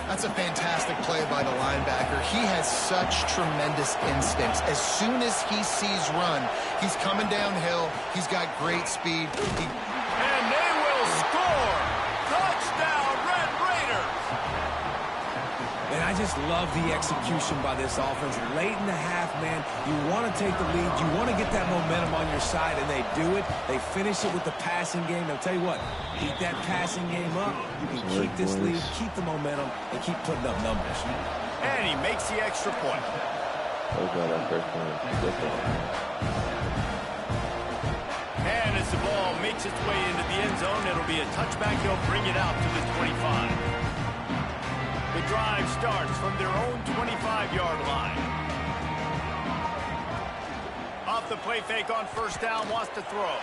That's a fantastic play by the linebacker. He has such tremendous instincts. As soon as he sees run, he's coming downhill. He's got great speed. And they will score! Touchdown, Red Raiders! And I just love the execution by this offense. Late in the half, man, you want to take the lead. You want to get that momentum on your side, and they do it. They finish it with the passing game. I'll tell you what, keep that passing game up. You can keep this lead, keep the momentum, and keep putting up numbers. And he makes the extra point. Oh, God, that first one. And as the ball makes its way into the end zone, it'll be a touchback. They'll bring it out to the 25. The drive starts from their own 25-yard line. Off the play fake on 1st down, wants to throw.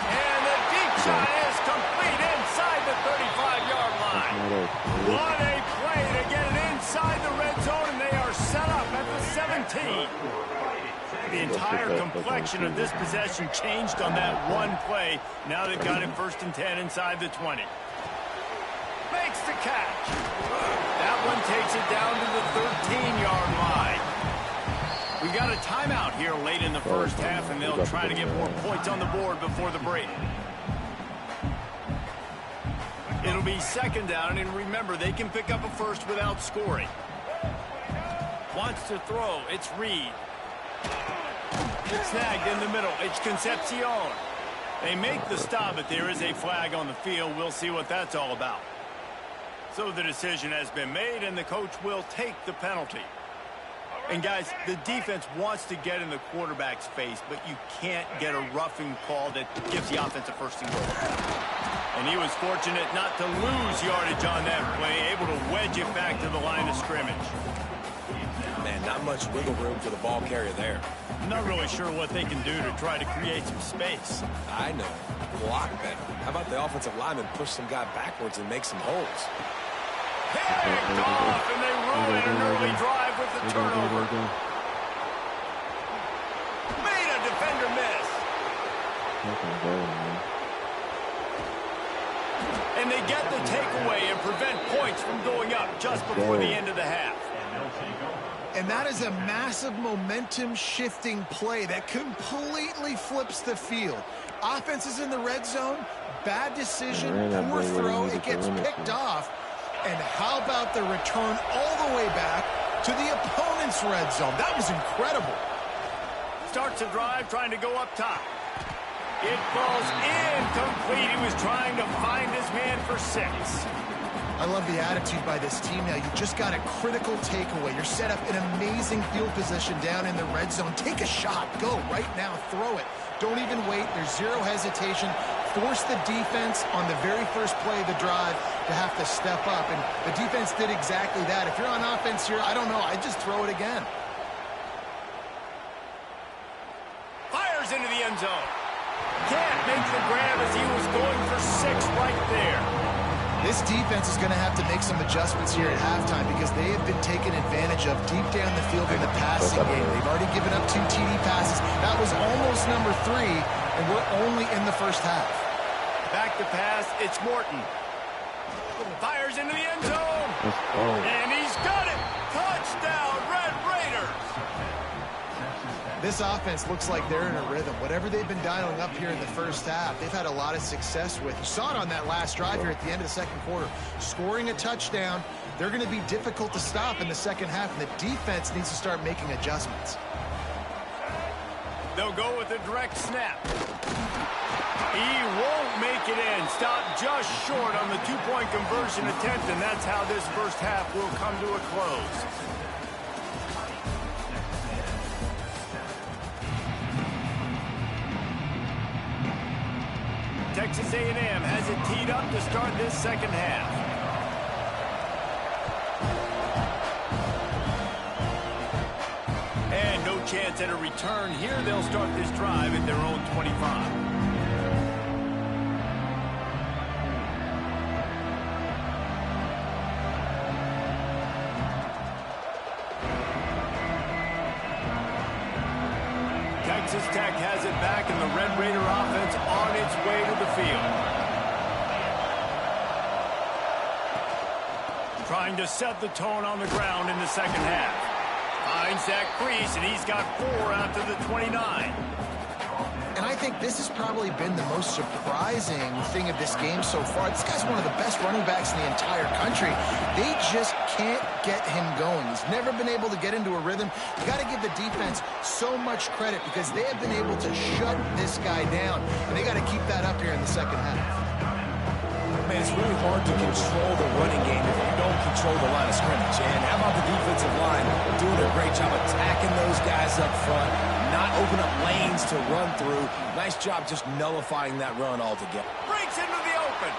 And the deep shot is complete inside the 35-yard line. What a play to get it inside the red zone, and they are set up at the 17. The entire complexion of this possession changed on that one play. Now they've got it 1st and 10 inside the 20. Makes the catch. That one takes it down to the 13-yard line. We got a timeout here late in the 1st half, and they'll try to get more points on the board before the break. It'll be 2nd down, and remember, they can pick up a 1st without scoring. Wants to throw. It's Reed. It's snagged in the middle. It's Concepcion. They make the stop, but there is a flag on the field. We'll see what that's all about. So the decision has been made, and the coach will take the penalty. And, guys, the defense wants to get in the quarterback's face, but you can't get a roughing call that gives the offense a 1st and goal. And he was fortunate not to lose yardage on that play, able to wedge it back to the line of scrimmage. Man, not much wiggle room for the ball carrier there. I'm not really sure what they can do to try to create some space. I know. Block better. How about the offensive lineman push some guy backwards and make some holes? Picked off, and they ruin an early drive with the turnover. Made a defender miss. And they get the takeaway and prevent points from going up just before the end of the half. And that is a massive momentum-shifting play that completely flips the field. Offense is in the red zone. Bad decision, poor throw. It gets picked off. And how about the return all the way back to the opponent's red zone? That was incredible. Starts a drive trying to go up top. It falls incomplete. He was trying to find his man for 6. I love the attitude by this team now. You just got a critical takeaway. You're set up in amazing field position down in the red zone. Take a shot. Go right now. Throw it. Don't even wait. There's zero hesitation. Force the defense on the very first play of the drive to have to step up. And the defense did exactly that. If you're on offense here, I don't know. I'd just throw it again. Fires into the end zone. Can't make the grab as he was going for 6 right there. This defense is going to have to make some adjustments here at halftime because they have been taken advantage of deep down the field in the passing game. They've already given up 2 TD passes. That was almost number 3, and we're only in the 1st half. Back to pass, it's Morton. Fires into the end zone. And he's got it. Touchdown, Red Raiders. This offense looks like they're in a rhythm. Whatever they've been dialing up here in the 1st half, they've had a lot of success with. You saw it on that last drive here at the end of the 2nd quarter. Scoring a touchdown, they're going to be difficult to stop in the 2nd half, and the defense needs to start making adjustments. They'll go with a direct snap. He won't make it in. Stopped just short on the two-point conversion attempt, and that's how this first half will come to a close. Texas A&M has it teed up to start this second half. And no chance at a return here. They'll start this drive at their own 25. Texas Tech has it back, and the Red Raider offense on its way to the field. Trying to set the tone on the ground in the second half. Finds that crease, and he's got 4 out to the 29. And I think this has probably been the most surprising thing of this game so far. This guy's one of the best running backs in the entire country. They just can't get him going. He's never been able to get into a rhythm. You got to give the defense so much credit because they have been able to shut this guy down. And they got to keep that up here in the second half. Man, it's really hard to control the running game if you don't control the line of scrimmage. And how about the defensive line doing a great job attacking those guys up front, not open up lanes to run through. Nice job just nullifying that run altogether. Breaks into the open.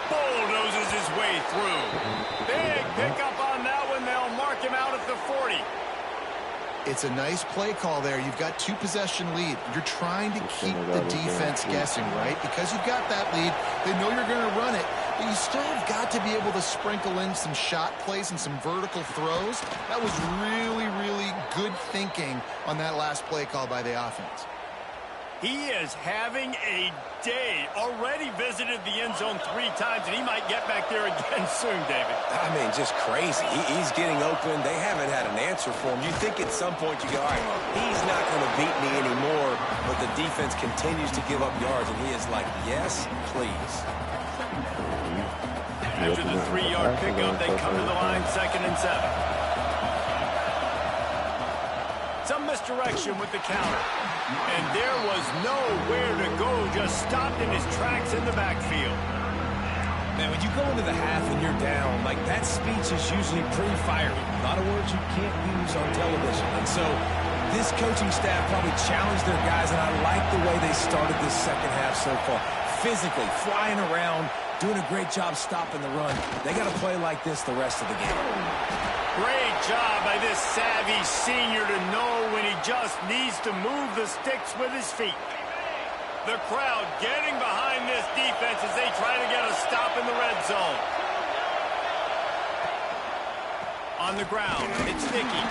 Bulldozes his way through. Big pickup on that one. They'll mark him out at the 40. It's a nice play call there. You've got 2-possession lead. You're trying to keep the defense guessing, right? Because you've got that lead, they know you're going to run it, but you still have got to be able to sprinkle in some shot plays and some vertical throws. That was really, really good thinking on that last play call by the offense. He is having a day. Already visited the end zone 3 times, and he might get back there again soon, David. I mean, just crazy. He's getting open. They haven't had an answer for him. You think at some point you go, all right, he's not going to beat me anymore, but the defense continues to give up yards, and he is like, yes, please. After the 3-yard pickup, they come to the line 2nd and 7. Some misdirection with the counter. And there was nowhere to go, just stopped in his tracks in the backfield. Man, when you go into the half and you're down, like that speech is usually pretty fiery. A lot of words you can't use on television. And so this coaching staff probably challenged their guys, and I like the way they started this second half so far. Physically, flying around, doing a great job stopping the run. They got to play like this the rest of the game. Great job by this savvy senior to know when he just needs to move the sticks with his feet. The crowd getting behind this defense as they try to get a stop in the red zone. On the ground, it's Nicky.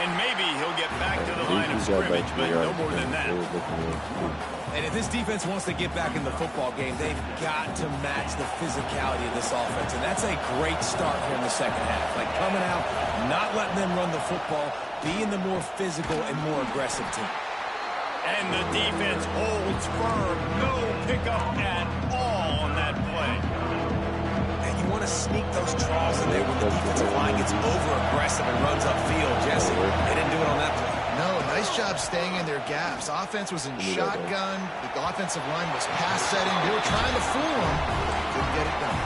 And maybe he'll get back to the line of scrimmage, but no more than that. And if this defense wants to get back in the football game, they've got to match the physicality of this offense. And that's a great start here in the second half. Like coming out, not letting them run the football, being the more physical and more aggressive team. And the defense holds firm. No pickup at all on that play. And you want to sneak those draws in there when the defensive line gets over-aggressive and runs upfield. Jesse, they didn't do it on that play. No, nice job staying in their gaps. Offense was in shotgun. The offensive line was pass setting. They were trying to fool him. Couldn't get it done.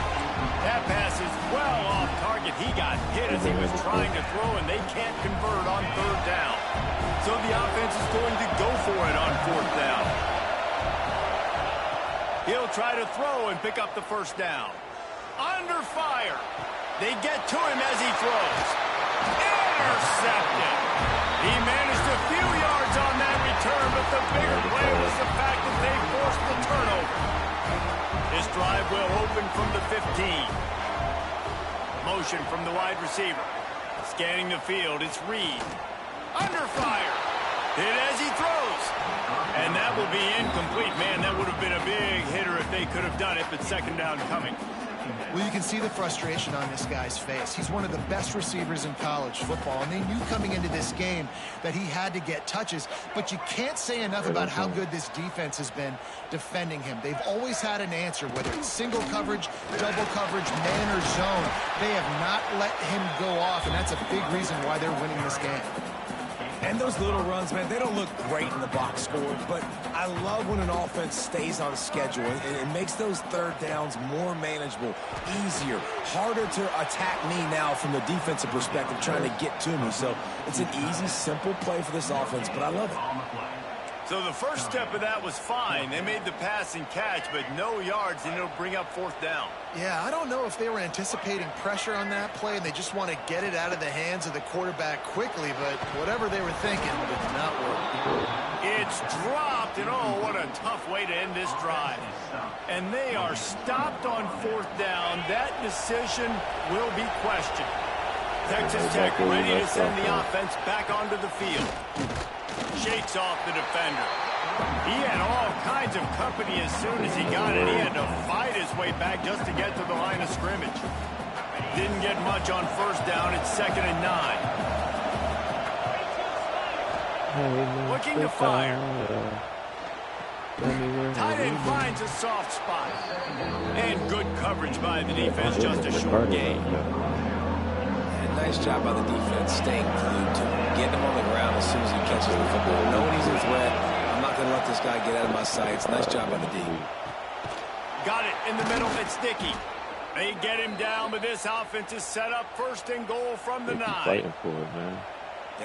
That pass is well off target. He got hit as he was trying to throw, and they can't convert on 3rd down. So the offense is going to go for it on 4th down. He'll try to throw and pick up the 1st down. Under fire. They get to him as he throws. Intercepted. He managed a few yards on that return, but the bigger play was the fact that they forced the turnover. This drive will open from the 15. Motion from the wide receiver. Scanning the field, it's Reed. Under fire. Hit as he throws. And that will be incomplete. Man, that would have been a big hitter if they could have done it, but 2nd down coming. Well, you can see the frustration on this guy's face. He's one of the best receivers in college football, and they knew coming into this game that he had to get touches, but you can't say enough about how good this defense has been defending him. They've always had an answer, whether it's single coverage, double coverage, man or zone. They have not let him go off, and that's a big reason why they're winning this game. And those little runs, man, they don't look great in the box score, but I love when an offense stays on schedule and it makes those third downs more manageable, easier, harder to attack me now from the defensive perspective trying to get to me. So it's an easy, simple play for this offense, but I love it. So the first step of that was fine. They made the pass and catch, but no yards, and it'll bring up fourth down. Yeah, I don't know if they were anticipating pressure on that play and they just want to get it out of the hands of the quarterback quickly, but whatever they were thinking did not work. It's dropped, and oh, what a tough way to end this drive. And they are stopped on fourth down. That decision will be questioned. Texas Tech ready to send the offense back onto the field. Shakes off the defender. He had all kinds of company as soon as he got it. He had to fight his way back just to get to the line of scrimmage. Didn't get much on first down. It's 2nd and 9. Looking to fire. Tight end finds a soft spot. And good coverage by the defense. Just a short gain. Nice job by the defense, staying glued to him, getting him on the ground as soon as he catches the football. Knowing he's a threat, I'm not going to let this guy get out of my sights. Nice job by the D. Got it in the middle. It's Dickey. They get him down, but this offense is set up 1st and goal from the 9. Fighting for it, man.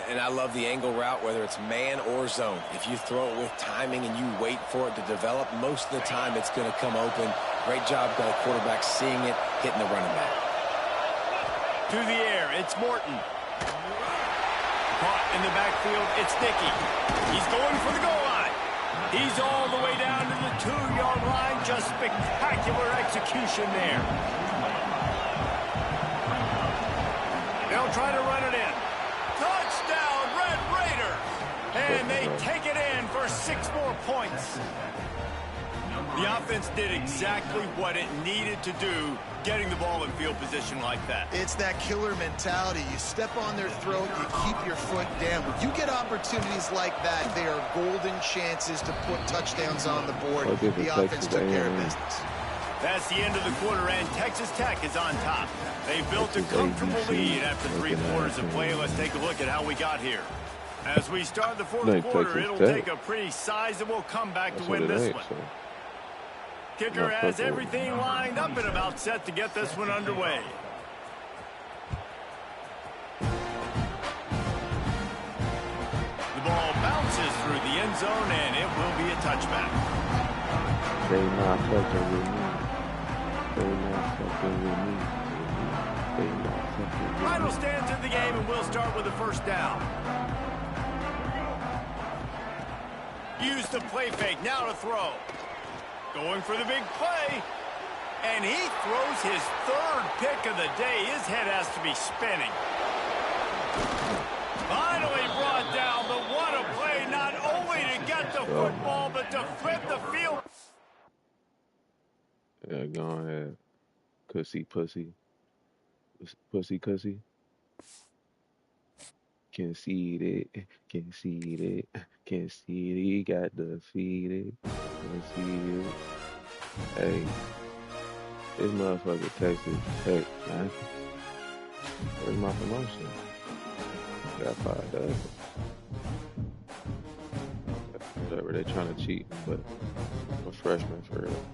And I love the angle route, whether it's man or zone. If you throw it with timing and you wait for it to develop, most of the time it's going to come open. Great job by the quarterback seeing it, hitting the running back. To the air, it's Morton. Caught in the backfield, it's Dickey. He's going for the goal line. He's all the way down to the 2-yard line. Just spectacular execution there. They'll try to run it in. Touchdown, Red Raiders! And they take it in for 6 more points. The offense did exactly what it needed to do, getting the ball in field position like that. It's that killer mentality. You step on their throat, you keep your foot down. When you get opportunities like that, they are golden chances to put touchdowns on the board. The offense took care of business. That's the end of the quarter, and Texas Tech is on top. They built a comfortable lead after 3 quarters of play. Let's take a look at how we got here. As we start the 4th quarter, it'll take a pretty sizable comeback to win this one. Kicker has everything lined up and about set to get this one underway. The ball bounces through the end zone, and it will be a touchback. They not fucking with me. They not fucking with me. They not fucking with me. Final stands in the game, and we'll start with the 1st down. Use the play fake, now to throw. Going for the big play. And he throws his 3rd pick of the day. His head has to be spinning. Finally brought down, but what a play, not only to get the football, but to flip the field. Yeah, go ahead. Pussy. Concede it. Got defeated. Concede it. Hey, this motherfucker Texas Tech, man. Where's my promotion? Got 5 dubs. Whatever, they trying to cheat, but I'm a freshman for real.